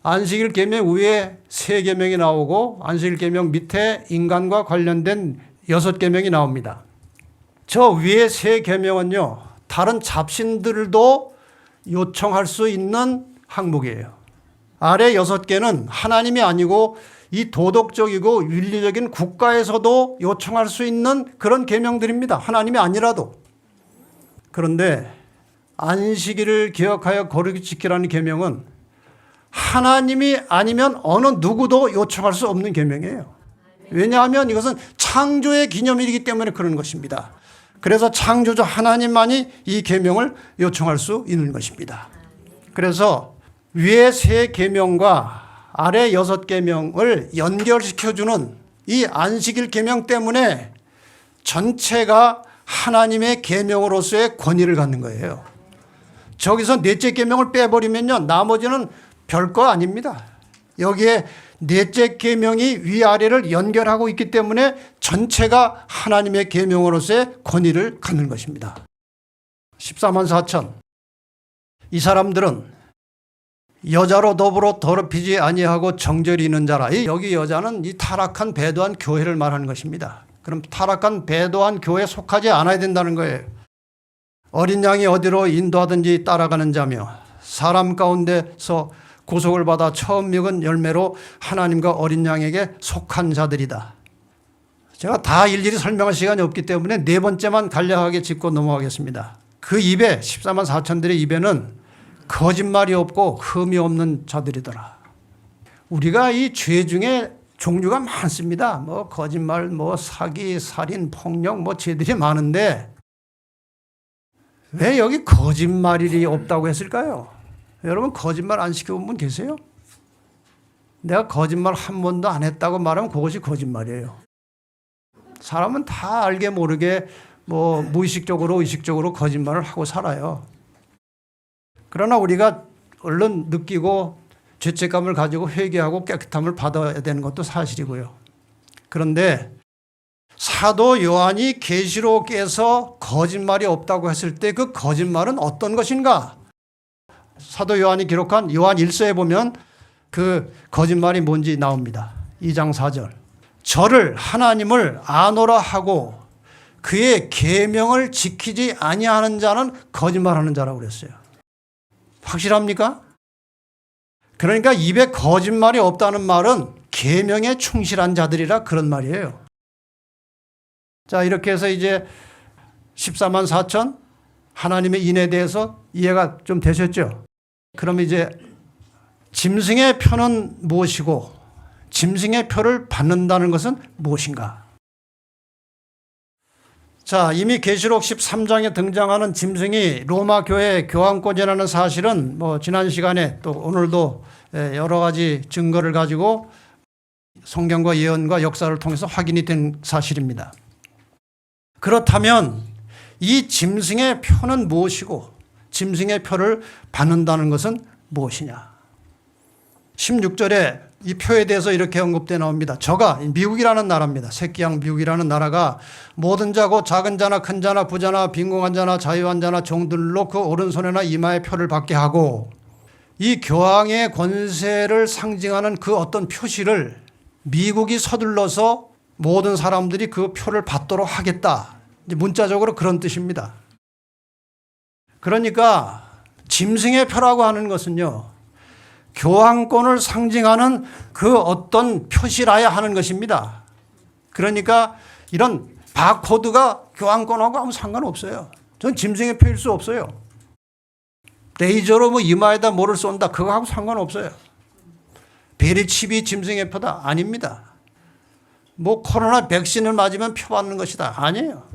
안식일 계명 위에 세 계명이 나오고 안식일 계명 밑에 인간과 관련된 6계명이 나옵니다. 저 위에 세 계명은요 다른 잡신들도 요청할 수 있는 항목이에요. 아래 6개는 하나님이 아니고 이 도덕적이고 윤리적인 국가에서도 요청할 수 있는 그런 계명들입니다. 하나님이 아니라도. 그런데 안식일을 기억하여 거룩히 지키라는 계명은 하나님이 아니면 어느 누구도 요청할 수 없는 계명이에요. 왜냐하면 이것은 창조의 기념일이기 때문에 그런 것입니다. 그래서 창조주 하나님만이 이 계명을 요청할 수 있는 것입니다. 그래서 위에 3계명과 아래 6계명을 연결시켜주는 이 안식일 계명 때문에 전체가 하나님의 계명으로서의 권위를 갖는 거예요. 저기서 넷째 계명을 빼버리면요, 나머지는 별거 아닙니다. 여기에 넷째 계명이 위아래를 연결하고 있기 때문에 전체가 하나님의 계명으로서의 권위를 갖는 것입니다. 14만 4천. 이 사람들은 여자로 더불어 더럽히지 아니하고 정절이 있는 자라. 여기 여자는 이 타락한 배도한 교회를 말하는 것입니다. 그럼 타락한 배도한 교회에 속하지 않아야 된다는 거예요. 어린 양이 어디로 인도하든지 따라가는 자며 사람 가운데서 구속을 받아 처음 맺은 열매로 하나님과 어린 양에게 속한 자들이다. 제가 다 일일이 설명할 시간이 없기 때문에 4번째만 간략하게 짚고 넘어가겠습니다. 그 입에 14만 4천들의 입에는 거짓말이 없고 흠이 없는 자들이더라. 우리가 이 죄 중에 종류가 많습니다. 뭐 거짓말, 뭐 사기, 살인, 폭력, 뭐 죄들이 많은데 왜 여기 거짓말이 없다고 했을까요? 여러분 거짓말 안 시켜본 분 계세요? 내가 거짓말 한 번도 안 했다고 말하면 그것이 거짓말이에요. 사람은 다 알게 모르게 뭐 무의식적으로 의식적으로 거짓말을 하고 살아요. 그러나 우리가 얼른 느끼고 죄책감을 가지고 회개하고 깨끗함을 받아야 되는 것도 사실이고요. 그런데 사도 요한이 계시록에서 거짓말이 없다고 했을 때 그 거짓말은 어떤 것인가? 사도 요한이 기록한 요한 1서에 보면 그 거짓말이 뭔지 나옵니다. 2장 4절. 저를 하나님을 아노라 하고 그의 계명을 지키지 아니하는 자는 거짓말하는 자라고 그랬어요. 확실합니까? 그러니까 입에 거짓말이 없다는 말은 계명에 충실한 자들이라 그런 말이에요. 자, 이렇게 해서 이제 14만 4천 하나님의 인에 대해서 이해가 좀 되셨죠? 그럼 이제 짐승의 표는 무엇이고 짐승의 표를 받는다는 것은 무엇인가? 자, 이미 계시록 13장에 등장하는 짐승이 로마 교회 교황권이라는 사실은 뭐 지난 시간에 또 오늘도 여러 가지 증거를 가지고 성경과 예언과 역사를 통해서 확인이 된 사실입니다. 그렇다면 이 짐승의 표는 무엇이고 짐승의 표를 받는다는 것은 무엇이냐? 16절에 이 표에 대해서 이렇게 언급되어 나옵니다. 저가 미국이라는 나라입니다. 새끼양 미국이라는 나라가 모든 자고 작은 자나 큰 자나 부자나 빈궁한 자나 자유한 자나 종들로 그 오른손에나 이마에 표를 받게 하고 이 교황의 권세를 상징하는 그 어떤 표시를 미국이 서둘러서 모든 사람들이 그 표를 받도록 하겠다. 문자적으로 그런 뜻입니다. 그러니까 짐승의 표라고 하는 것은요, 교황권을 상징하는 그 어떤 표시라야 하는 것입니다. 그러니까 이런 바코드가 교황권하고 아무 상관없어요. 전 짐승의 표일 수 없어요. 레이저로 뭐 이마에다 뭐를 쏜다, 그거하고 상관없어요. 베리칩이 짐승의 표다? 아닙니다. 뭐 코로나 백신을 맞으면 표 받는 것이다? 아니에요.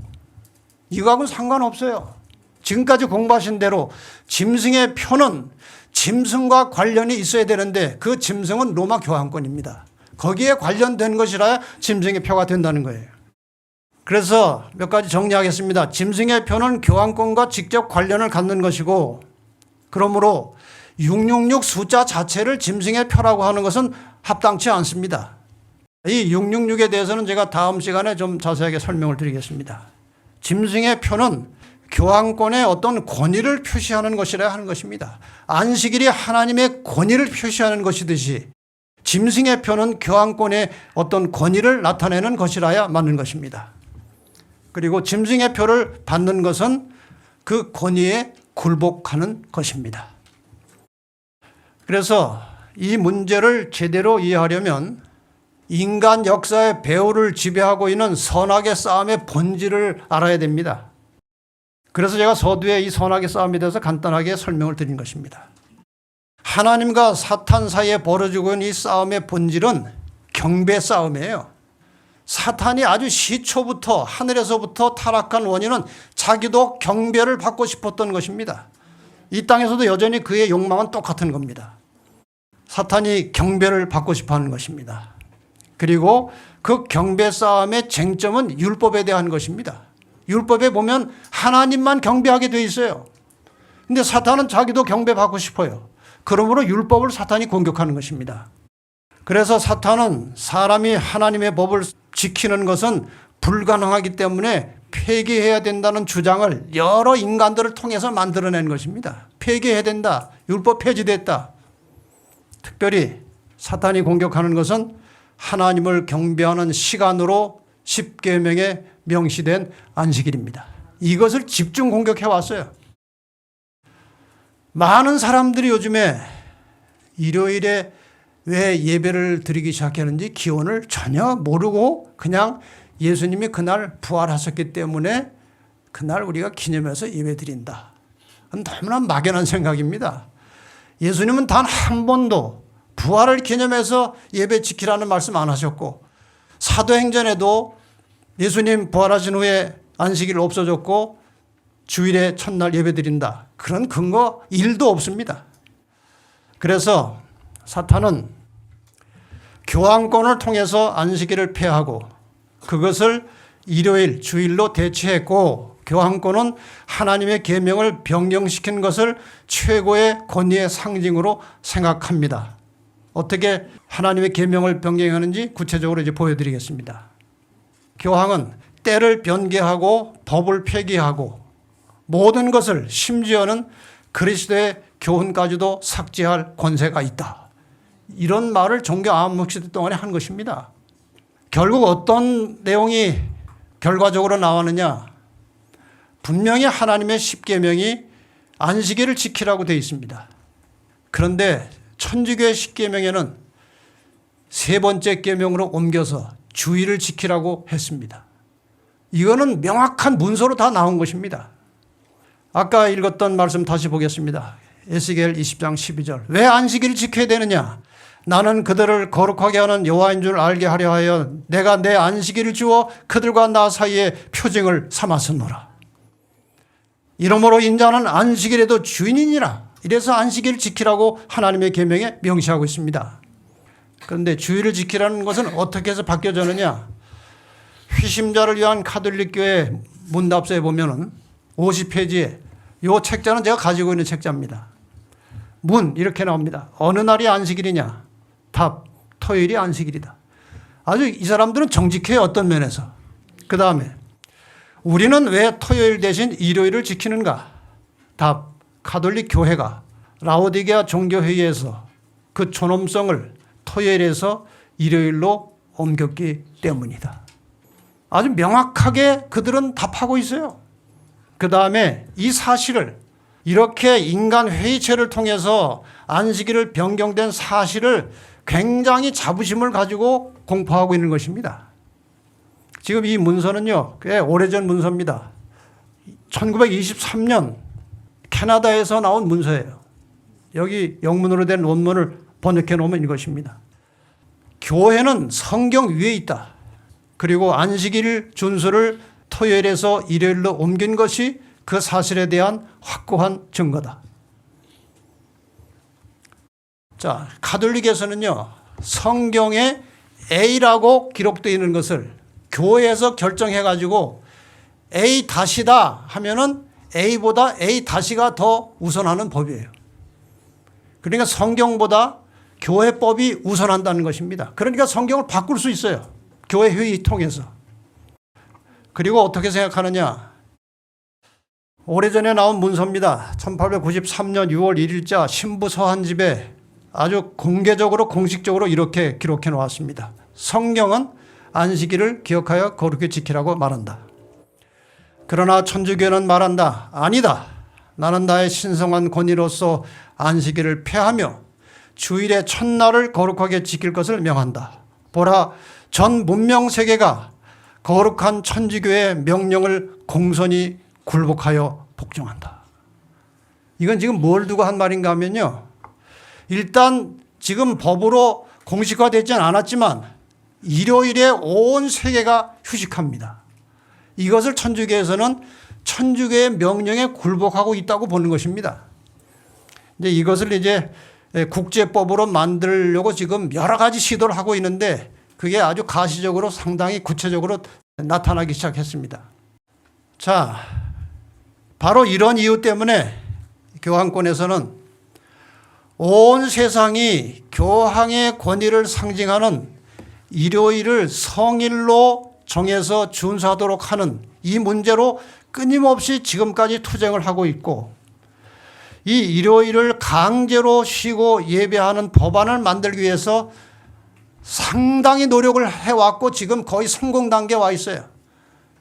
이거하고는 상관없어요. 지금까지 공부하신 대로 짐승의 표는 짐승과 관련이 있어야 되는데 그 짐승은 로마 교황권입니다. 거기에 관련된 것이라야 짐승의 표가 된다는 거예요. 그래서 몇 가지 정리하겠습니다. 짐승의 표는 교황권과 직접 관련을 갖는 것이고, 그러므로 666 숫자 자체를 짐승의 표라고 하는 것은 합당치 않습니다. 이 666에 대해서는 제가 다음 시간에 좀 자세하게 설명을 드리겠습니다. 짐승의 표는 교황권의 어떤 권위를 표시하는 것이라 하는 것입니다. 안식일이 하나님의 권위를 표시하는 것이듯이 짐승의 표는 교황권의 어떤 권위를 나타내는 것이라야 맞는 것입니다. 그리고 짐승의 표를 받는 것은 그 권위에 굴복하는 것입니다. 그래서 이 문제를 제대로 이해하려면 인간 역사의 배후를 지배하고 있는 선악의 싸움의 본질을 알아야 됩니다. 그래서 제가 서두에 이 선악의 싸움에 대해서 간단하게 설명을 드린 것입니다. 하나님과 사탄 사이에 벌어지고 있는 이 싸움의 본질은 경배 싸움이에요. 사탄이 아주 시초부터 하늘에서부터 타락한 원인은 자기도 경배를 받고 싶었던 것입니다. 이 땅에서도 여전히 그의 욕망은 똑같은 겁니다. 사탄이 경배를 받고 싶어 하는 것입니다. 그리고 그 경배 싸움의 쟁점은 율법에 대한 것입니다. 율법에 보면 하나님만 경배하게 돼 있어요. 근데 사탄은 자기도 경배받고 싶어요. 그러므로 율법을 사탄이 공격하는 것입니다. 그래서 사탄은 사람이 하나님의 법을 지키는 것은 불가능하기 때문에 폐기해야 된다는 주장을 여러 인간들을 통해서 만들어낸 것입니다. 폐기해야 된다. 율법 폐지됐다. 특별히 사탄이 공격하는 것은 하나님을 경배하는 시간으로 십계명에 명시된 안식일입니다. 이것을 집중 공격해 왔어요. 많은 사람들이 요즘에 일요일에 왜 예배를 드리기 시작했는지 기원을 전혀 모르고 그냥 예수님이 그날 부활하셨기 때문에 그날 우리가 기념해서 예배 드린다. 너무나 막연한 생각입니다. 예수님은 단 한 번도 부활을 기념해서 예배 지키라는 말씀 안 하셨고, 사도행전에도 예수님 부활하신 후에 안식일 없어졌고 주일에 첫날 예배 드린다. 그런 근거 1도 없습니다. 그래서 사탄은 교황권을 통해서 안식일을 폐하고 그것을 일요일, 주일로 대체했고, 교황권은 하나님의 계명을 변경시킨 것을 최고의 권위의 상징으로 생각합니다. 어떻게 하나님의 계명을 변경하는지 구체적으로 이제 보여드리겠습니다. 교황은 때를 변개하고 법을 폐기하고 모든 것을, 심지어는 그리스도의 교훈까지도 삭제할 권세가 있다. 이런 말을 종교 암흑시대 동안에 한 것입니다. 결국 어떤 내용이 결과적으로 나왔느냐? 분명히 하나님의 십계명이 안식일을 지키라고 되어 있습니다. 그런데 천주교의 십계명에는 세 번째 계명으로 옮겨서 주일을 지키라고 했습니다. 이거는 명확한 문서로 다 나온 것입니다. 아까 읽었던 말씀 다시 보겠습니다. 에스겔 20장 12절. 왜 안식일을 지켜야 되느냐? 나는 그들을 거룩하게 하는 여호와인 줄 알게 하려 하여 내가 내 안식일을 주어 그들과 나 사이에 표징을 삼았으노라. 이러므로 인자는 안식일에도 주인이니라. 이래서 안식일을 지키라고 하나님의 계명에 명시하고 있습니다. 그런데 주일을 지키라는 것은 어떻게 해서 바뀌어졌느냐? 회심자를 위한 가톨릭 교회 문답서에 보면은 50페이지에 이 책자는 제가 가지고 있는 책자입니다. 문 이렇게 나옵니다. 어느 날이 안식일이냐? 답, 토요일이 안식일이다. 아주 이 사람들은 정직해요, 어떤 면에서. 그 다음에 우리는 왜 토요일 대신 일요일을 지키는가? 답, 가톨릭 교회가 라오디게아 종교회의에서 그 존엄성을 토요일에서 일요일로 옮겼기 때문이다. 아주 명확하게 그들은 답하고 있어요. 그 다음에 이 사실을, 이렇게 인간 회의체를 통해서 안식일을 변경된 사실을 굉장히 자부심을 가지고 공포하고 있는 것입니다. 지금 이 문서는요, 꽤 오래전 문서입니다. 1923년 캐나다에서 나온 문서예요. 여기 영문으로 된 원문을 번역해 놓으면 이것입니다. 교회는 성경 위에 있다. 그리고 안식일 준수를 토요일에서 일요일로 옮긴 것이 그 사실에 대한 확고한 증거다. 자, 가톨릭에서는요, 성경에 A라고 기록되어 있는 것을 교회에서 결정해가지고 A 다시다 하면은 A보다 A 다시가 더 우선하는 법이에요. 그러니까 성경보다 교회법이 우선한다는 것입니다. 그러니까 성경을 바꿀 수 있어요. 교회 회의 통해서. 그리고 어떻게 생각하느냐? 오래전에 나온 문서입니다. 1893년 6월 1일자 신부 서한집에 아주 공개적으로 공식적으로 이렇게 기록해 놓았습니다. 성경은 안식일을 기억하여 거룩히 지키라고 말한다. 그러나 천주교는 말한다. 아니다. 나는 나의 신성한 권위로서 안식일을 폐하며 주일의 첫날을 거룩하게 지킬 것을 명한다. 보라, 전 문명 세계가 거룩한 천주교의 명령을 공손히 굴복하여 복종한다. 이건 지금 뭘 두고 한 말인가 하면요. 일단 지금 법으로 공식화되지는 않았지만 일요일에 온 세계가 휴식합니다. 이것을 천주교에서는 천주교의 명령에 굴복하고 있다고 보는 것입니다. 이제 이것을 이제 국제법으로 만들려고 지금 여러 가지 시도를 하고 있는데 그게 아주 가시적으로 상당히 구체적으로 나타나기 시작했습니다. 자, 바로 이런 이유 때문에 교황권에서는 온 세상이 교황의 권위를 상징하는 일요일을 성일로 정해서 준수하도록 하는 이 문제로 끊임없이 지금까지 투쟁을 하고 있고, 이 일요일을 강제로 쉬고 예배하는 법안을 만들기 위해서 상당히 노력을 해왔고 지금 거의 성공 단계에 와 있어요.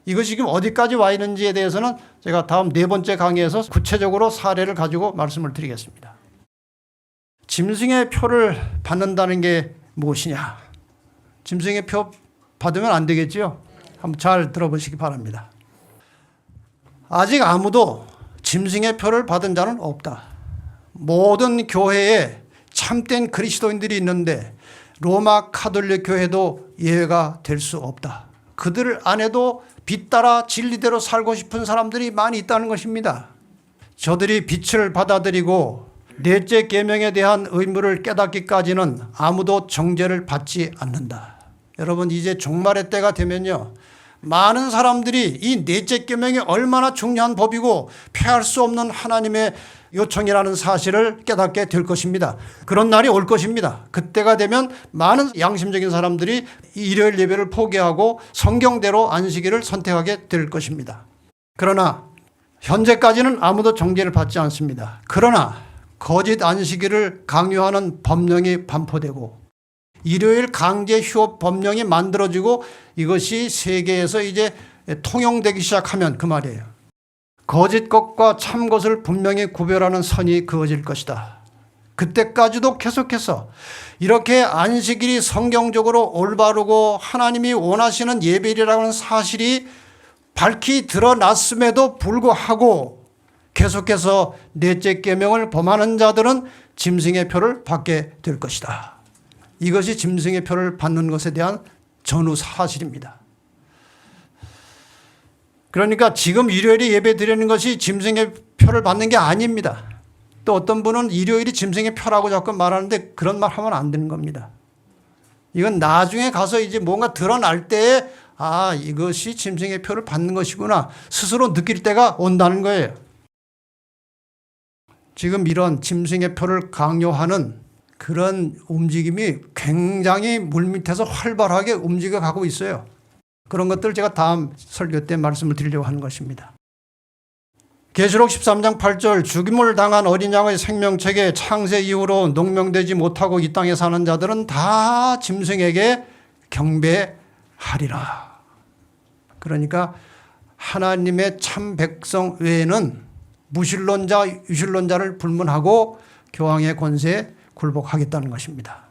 이것이 지금 어디까지 와 있는지에 대해서는 제가 다음 네 번째 강의에서 구체적으로 사례를 가지고 말씀을 드리겠습니다. 짐승의 표를 받는다는 게 무엇이냐? 짐승의 표 받으면 안 되겠지요? 한번 잘 들어보시기 바랍니다. 아직 아무도 짐승의 표를 받은 자는 없다. 모든 교회에 참된 그리스도인들이 있는데 로마 카톨릭 교회도 예외가 될 수 없다. 그들 안에도 빛 따라 진리대로 살고 싶은 사람들이 많이 있다는 것입니다. 저들이 빛을 받아들이고 넷째 계명에 대한 의무를 깨닫기까지는 아무도 정죄를 받지 않는다. 여러분, 이제 종말의 때가 되면요, 많은 사람들이 이 넷째 계명이 얼마나 중요한 법이고 폐할 수 없는 하나님의 요청이라는 사실을 깨닫게 될 것입니다. 그런 날이 올 것입니다. 그때가 되면 많은 양심적인 사람들이 일요일 예배를 포기하고 성경대로 안식일을 선택하게 될 것입니다. 그러나 현재까지는 아무도 정죄를 받지 않습니다. 그러나 거짓 안식일을 강요하는 법령이 반포되고 일요일 강제 휴업 법령이 만들어지고 이것이 세계에서 이제 통용되기 시작하면 그 말이에요. 거짓 것과 참 것을 분명히 구별하는 선이 그어질 것이다. 그때까지도 계속해서 이렇게 안식일이 성경적으로 올바르고 하나님이 원하시는 예배일이라는 하는 사실이 밝히 드러났음에도 불구하고 계속해서 넷째 계명을 범하는 자들은 짐승의 표를 받게 될 것이다. 이것이 짐승의 표를 받는 것에 대한 전후 사실입니다. 그러니까 지금 일요일에 예배 드리는 것이 짐승의 표를 받는 게 아닙니다. 또 어떤 분은 일요일이 짐승의 표라고 자꾸 말하는데 그런 말 하면 안 되는 겁니다. 이건 나중에 가서 이제 뭔가 드러날 때에 아, 이것이 짐승의 표를 받는 것이구나 스스로 느낄 때가 온다는 거예요. 지금 이런 짐승의 표를 강요하는 그런 움직임이 굉장히 물밑에서 활발하게 움직여 가고 있어요. 그런 것들 제가 다음 설교 때 말씀을 드리려고 하는 것입니다. 계시록 13장 8절 죽임을 당한 어린 양의 생명책에 창세 이후로 농명되지 못하고 이 땅에 사는 자들은 다 짐승에게 경배하리라. 그러니까 하나님의 참 백성 외에는 무신론자, 유신론자를 불문하고 교황의 권세에 굴복하겠다는 것입니다.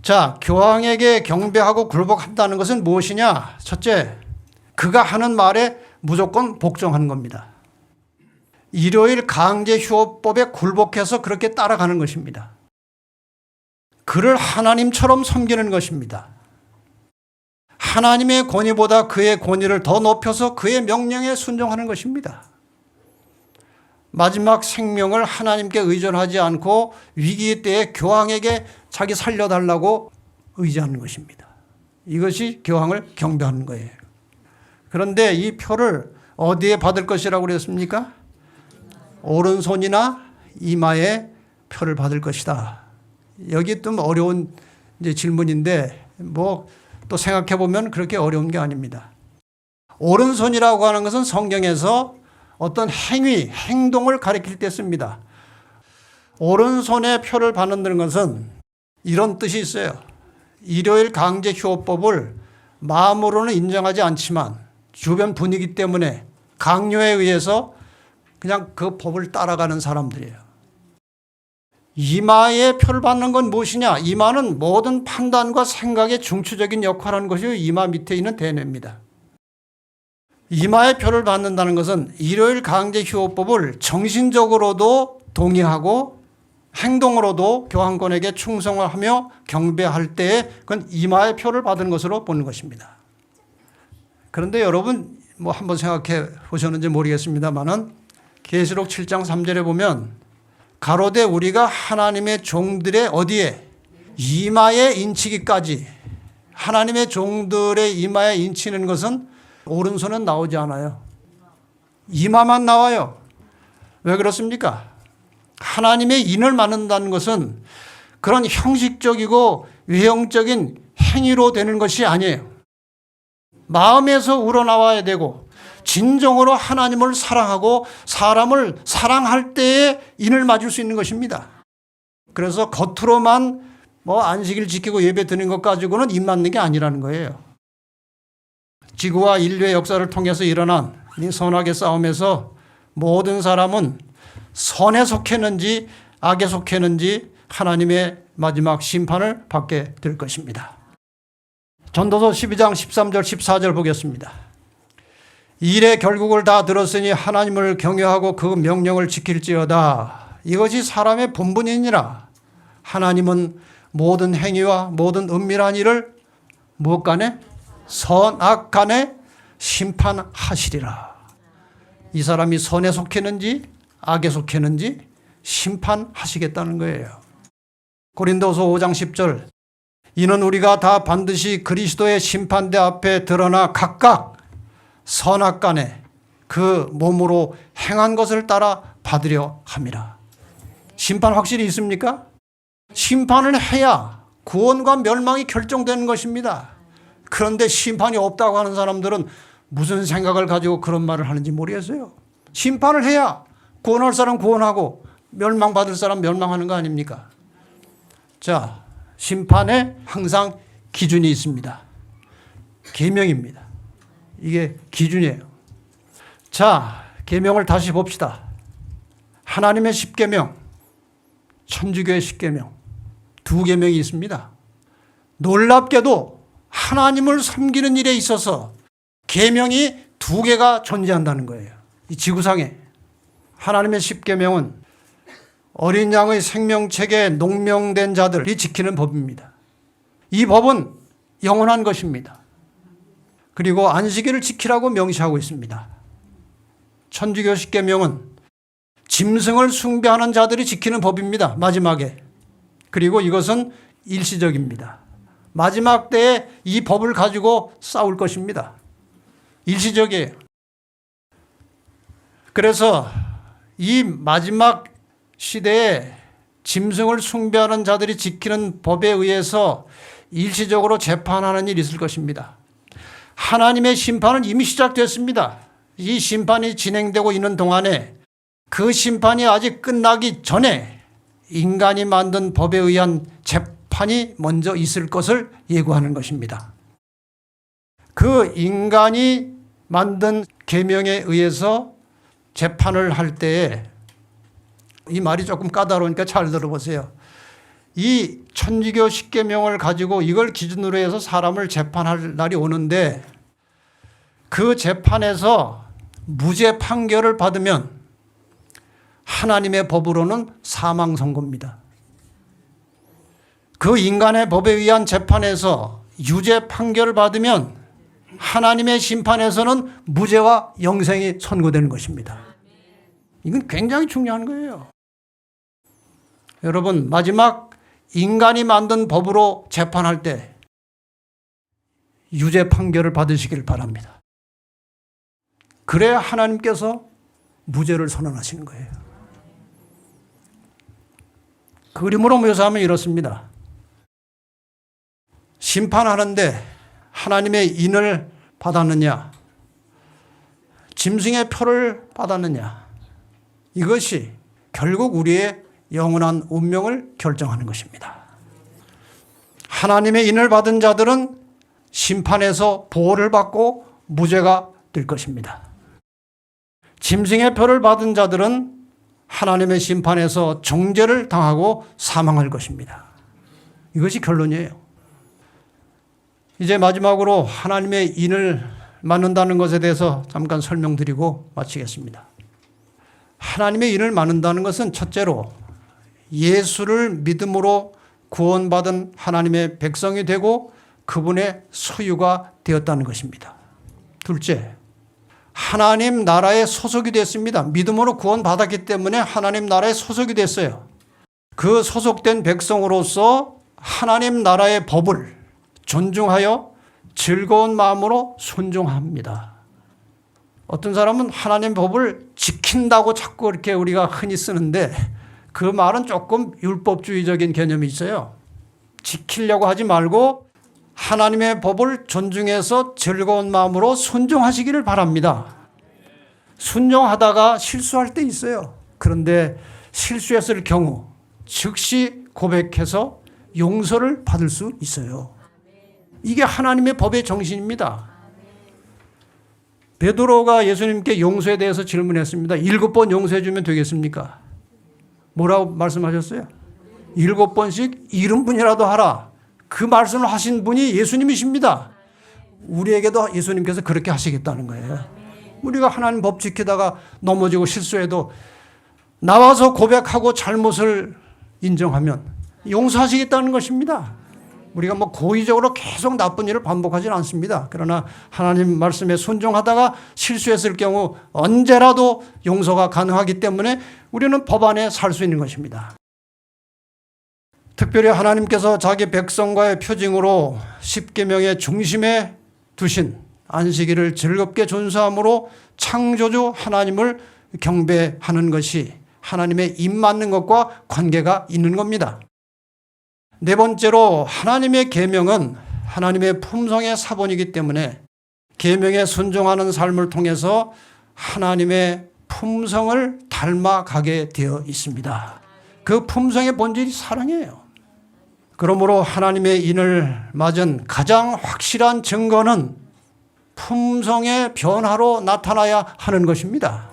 자, 교황에게 경배하고 굴복한다는 것은 무엇이냐? 첫째, 그가 하는 말에 무조건 복종하는 겁니다. 일요일 강제 휴업법에 굴복해서 그렇게 따라가는 것입니다. 그를 하나님처럼 섬기는 것입니다. 하나님의 권위보다 그의 권위를 더 높여서 그의 명령에 순종하는 것입니다. 마지막 생명을 하나님께 의존하지 않고 위기 때에 교황에게 자기 살려달라고 의지하는 것입니다. 이것이 교황을 경배하는 거예요. 그런데 이 표를 어디에 받을 것이라고 그랬습니까? 오른손이나 이마에 표를 받을 것이다. 여기 좀 어려운 이제 질문인데 뭐 또 생각해 보면 그렇게 어려운 게 아닙니다. 오른손이라고 하는 것은 성경에서 어떤 행위, 행동을 가리킬 때 씁니다. 오른손에 표를 받는다는 것은 이런 뜻이 있어요. 일요일 강제 휴업법을 마음으로는 인정하지 않지만 주변 분위기 때문에 강요에 의해서 그냥 그 법을 따라가는 사람들이에요. 이마의 표를 받는 건 무엇이냐? 이마는 모든 판단과 생각의 중추적인 역할을 하는 것이 이마 밑에 있는 대뇌입니다. 이마의 표를 받는다는 것은 일요일 강제휴업법을 정신적으로도 동의하고 행동으로도 교황권에게 충성을 하며 경배할 때에 그건 이마의 표를 받은 것으로 보는 것입니다. 그런데 여러분 뭐 한번 생각해 보셨는지 모르겠습니다만은 계시록 7장 3절에 보면 가로되 우리가 하나님의 종들의 어디에 이마에 인치기까지, 하나님의 종들의 이마에 인치는 것은 오른손은 나오지 않아요. 이마만 나와요. 왜 그렇습니까? 하나님의 인을 맞는다는 것은 그런 형식적이고 외형적인 행위로 되는 것이 아니에요. 마음에서 우러나와야 되고 진정으로 하나님을 사랑하고 사람을 사랑할 때에 인을 맞을 수 있는 것입니다. 그래서 겉으로만 뭐 안식일 지키고 예배 드리는 것 가지고는 인 맞는 게 아니라는 거예요. 지구와 인류의 역사를 통해서 일어난 이 선악의 싸움에서 모든 사람은 선에 속했는지 악에 속했는지 하나님의 마지막 심판을 받게 될 것입니다. 전도서 12장 13절 14절 보겠습니다. 일의 결국을 다 들었으니 하나님을 경외하고 그 명령을 지킬지어다. 이것이 사람의 본분이니라. 하나님은 모든 행위와 모든 은밀한 일을 무엇 간에? 선악 간에 심판하시리라. 이 사람이 선에 속했는지 악에 속했는지 심판하시겠다는 거예요. 고린도서 5장 10절 이는 우리가 다 반드시 그리스도의 심판대 앞에 드러나 각각 선악간에 그 몸으로 행한 것을 따라 받으려 함이라. 심판 확실히 있습니까? 심판을 해야 구원과 멸망이 결정되는 것입니다. 그런데 심판이 없다고 하는 사람들은 무슨 생각을 가지고 그런 말을 하는지 모르겠어요. 심판을 해야 구원할 사람 구원하고 멸망받을 사람 멸망하는 거 아닙니까? 자, 심판에 항상 기준이 있습니다. 계명입니다. 이게 기준이에요. 자, 계명을 다시 봅시다. 하나님의 10계명, 천주교의 10계명, 두 계명이 있습니다. 놀랍게도 하나님을 섬기는 일에 있어서 계명이 두 개가 존재한다는 거예요. 이 지구상에. 하나님의 10계명은 어린 양의 생명책에 농명된 자들이 지키는 법입니다. 이 법은 영원한 것입니다. 그리고 안식일을 지키라고 명시하고 있습니다. 천주교 10계명은 짐승을 숭배하는 자들이 지키는 법입니다. 마지막에. 그리고 이것은 일시적입니다. 마지막 때에 이 법을 가지고 싸울 것입니다. 일시적이에요. 그래서 이 마지막 시대에 짐승을 숭배하는 자들이 지키는 법에 의해서 일시적으로 재판하는 일이 있을 것입니다. 하나님의 심판은 이미 시작됐습니다. 이 심판이 진행되고 있는 동안에 그 심판이 아직 끝나기 전에 인간이 만든 법에 의한 재판이 먼저 있을 것을 예고하는 것입니다. 그 인간이 만든 계명에 의해서 재판을 할 때에 이 말이 조금 까다로우니까 잘 들어보세요. 이 천주교 10계명을 가지고 이걸 기준으로 해서 사람을 재판할 날이 오는데 그 재판에서 무죄 판결을 받으면 하나님의 법으로는 사망 선고입니다. 그 인간의 법에 의한 재판에서 유죄 판결을 받으면 하나님의 심판에서는 무죄와 영생이 선고되는 것입니다. 이건 굉장히 중요한 거예요. 여러분, 마지막 인간이 만든 법으로 재판할 때 유죄 판결을 받으시길 바랍니다. 그래야 하나님께서 무죄를 선언하시는 거예요. 그림으로 묘사하면 이렇습니다. 심판하는데 하나님의 인을 받았느냐, 짐승의 표를 받았느냐, 이것이 결국 우리의 영원한 운명을 결정하는 것입니다. 하나님의 인을 받은 자들은 심판에서 보호를 받고 무죄가 될 것입니다. 짐승의 표를 받은 자들은 하나님의 심판에서 정죄를 당하고 사망할 것입니다. 이것이 결론이에요. 이제 마지막으로 하나님의 인을 맞는다는 것에 대해서 잠깐 설명드리고 마치겠습니다. 하나님의 인을 맞는다는 것은 첫째로 예수를 믿음으로 구원받은 하나님의 백성이 되고 그분의 소유가 되었다는 것입니다. 둘째, 하나님 나라에 소속이 됐습니다. 믿음으로 구원받았기 때문에 하나님 나라에 소속이 됐어요. 그 소속된 백성으로서 하나님 나라의 법을 존중하여 즐거운 마음으로 순종합니다. 어떤 사람은 하나님 법을 지킨다고 자꾸 이렇게 우리가 흔히 쓰는데 그 말은 조금 율법주의적인 개념이 있어요. 지키려고 하지 말고 하나님의 법을 존중해서 즐거운 마음으로 순종하시기를 바랍니다. 순종하다가 실수할 때 있어요. 그런데 실수했을 경우 즉시 고백해서 용서를 받을 수 있어요. 이게 하나님의 법의 정신입니다. 베드로가 예수님께 용서에 대해서 질문했습니다. 7번 용서해 주면 되겠습니까? 뭐라고 말씀하셨어요? 7번씩 70분이라도 하라. 그 말씀을 하신 분이 예수님이십니다. 우리에게도 예수님께서 그렇게 하시겠다는 거예요. 우리가 하나님 법 지키다가 넘어지고 실수해도 나와서 고백하고 잘못을 인정하면 용서하시겠다는 것입니다. 우리가 고의적으로 계속 나쁜 일을 반복하지는 않습니다. 그러나 하나님 말씀에 순종하다가 실수했을 경우 언제라도 용서가 가능하기 때문에 우리는 법 안에 살 수 있는 것입니다. 특별히 하나님께서 자기 백성과의 표징으로 십계명의 중심에 두신 안식일을 즐겁게 준수함으로 창조주 하나님을 경배하는 것이 하나님의 입 맞는 것과 관계가 있는 겁니다. 네 번째로 하나님의 계명은 하나님의 품성의 사본이기 때문에 계명에 순종하는 삶을 통해서 하나님의 품성을 닮아가게 되어 있습니다. 그 품성의 본질이 사랑이에요. 그러므로 하나님의 인을 맞은 가장 확실한 증거는 품성의 변화로 나타나야 하는 것입니다.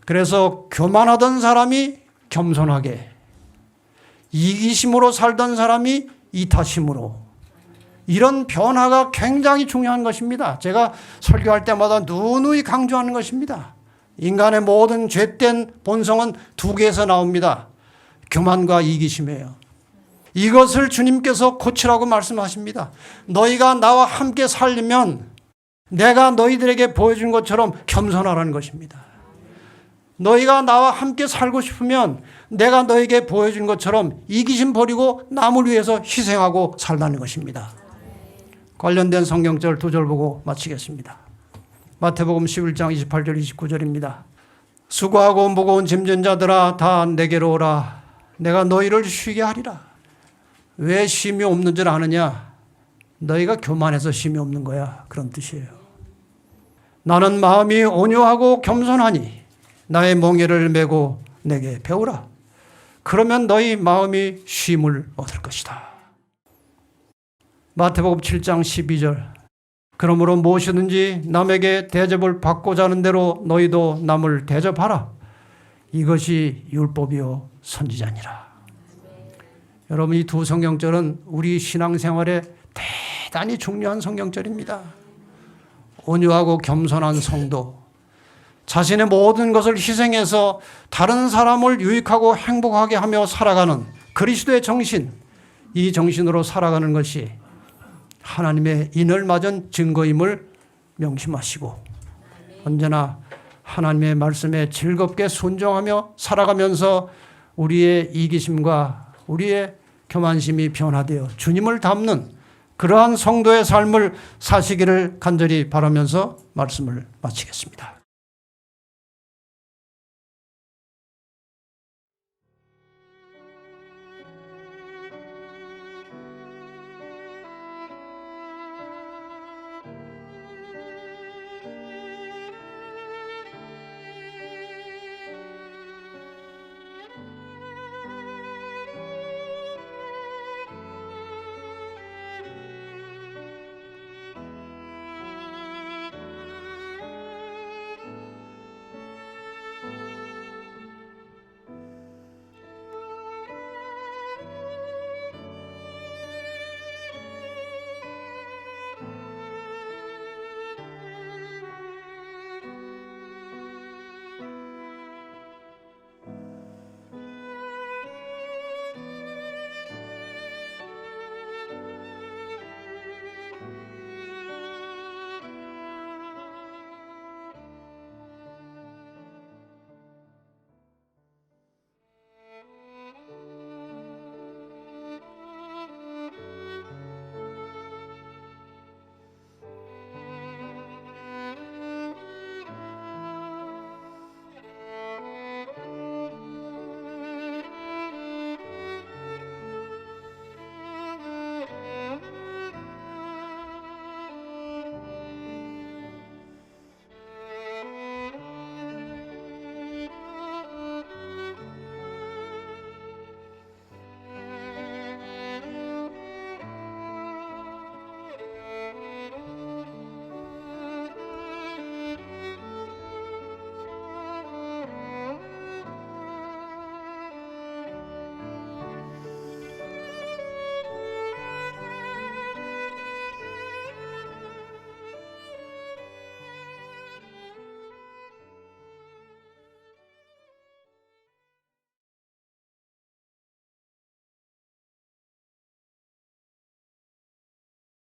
그래서 교만하던 사람이 겸손하게, 이기심으로 살던 사람이 이타심으로, 이런 변화가 굉장히 중요한 것입니다. 제가 설교할 때마다 누누이 강조하는 것입니다. 인간의 모든 죄된 본성은 두 개에서 나옵니다. 교만과 이기심이에요. 이것을 주님께서 고치라고 말씀하십니다. 너희가 나와 함께 살려면 내가 너희들에게 보여준 것처럼 겸손하라는 것입니다. 너희가 나와 함께 살고 싶으면 내가 너에게 보여준 것처럼 이기심 버리고 남을 위해서 희생하고 살라는 것입니다. 관련된 성경절 2절 보고 마치겠습니다. 마태복음 11장 28절 29절입니다. 수고하고 무거운 짐진 자들아 다 내게로 오라. 내가 너희를 쉬게 하리라. 왜 쉼이 없는 줄 아느냐? 너희가 교만해서 쉼이 없는 거야. 그런 뜻이에요. 나는 마음이 온유하고 겸손하니 나의 멍에를 메고 내게 배우라. 그러면 너희 마음이 쉼을 얻을 것이다. 마태복음 7장 12절. 그러므로 무엇이든지 남에게 대접을 받고자 하는 대로 너희도 남을 대접하라. 이것이 율법이요 선지자니라. 여러분, 이 두 성경절은 우리 신앙생활에 대단히 중요한 성경절입니다. 온유하고 겸손한 성도, 자신의 모든 것을 희생해서 다른 사람을 유익하고 행복하게 하며 살아가는 그리스도의 정신, 이 정신으로 살아가는 것이 하나님의 인을 맞은 증거임을 명심하시고 언제나 하나님의 말씀에 즐겁게 순종하며 살아가면서 우리의 이기심과 우리의 교만심이 변화되어 주님을 닮는 그러한 성도의 삶을 사시기를 간절히 바라면서 말씀을 마치겠습니다.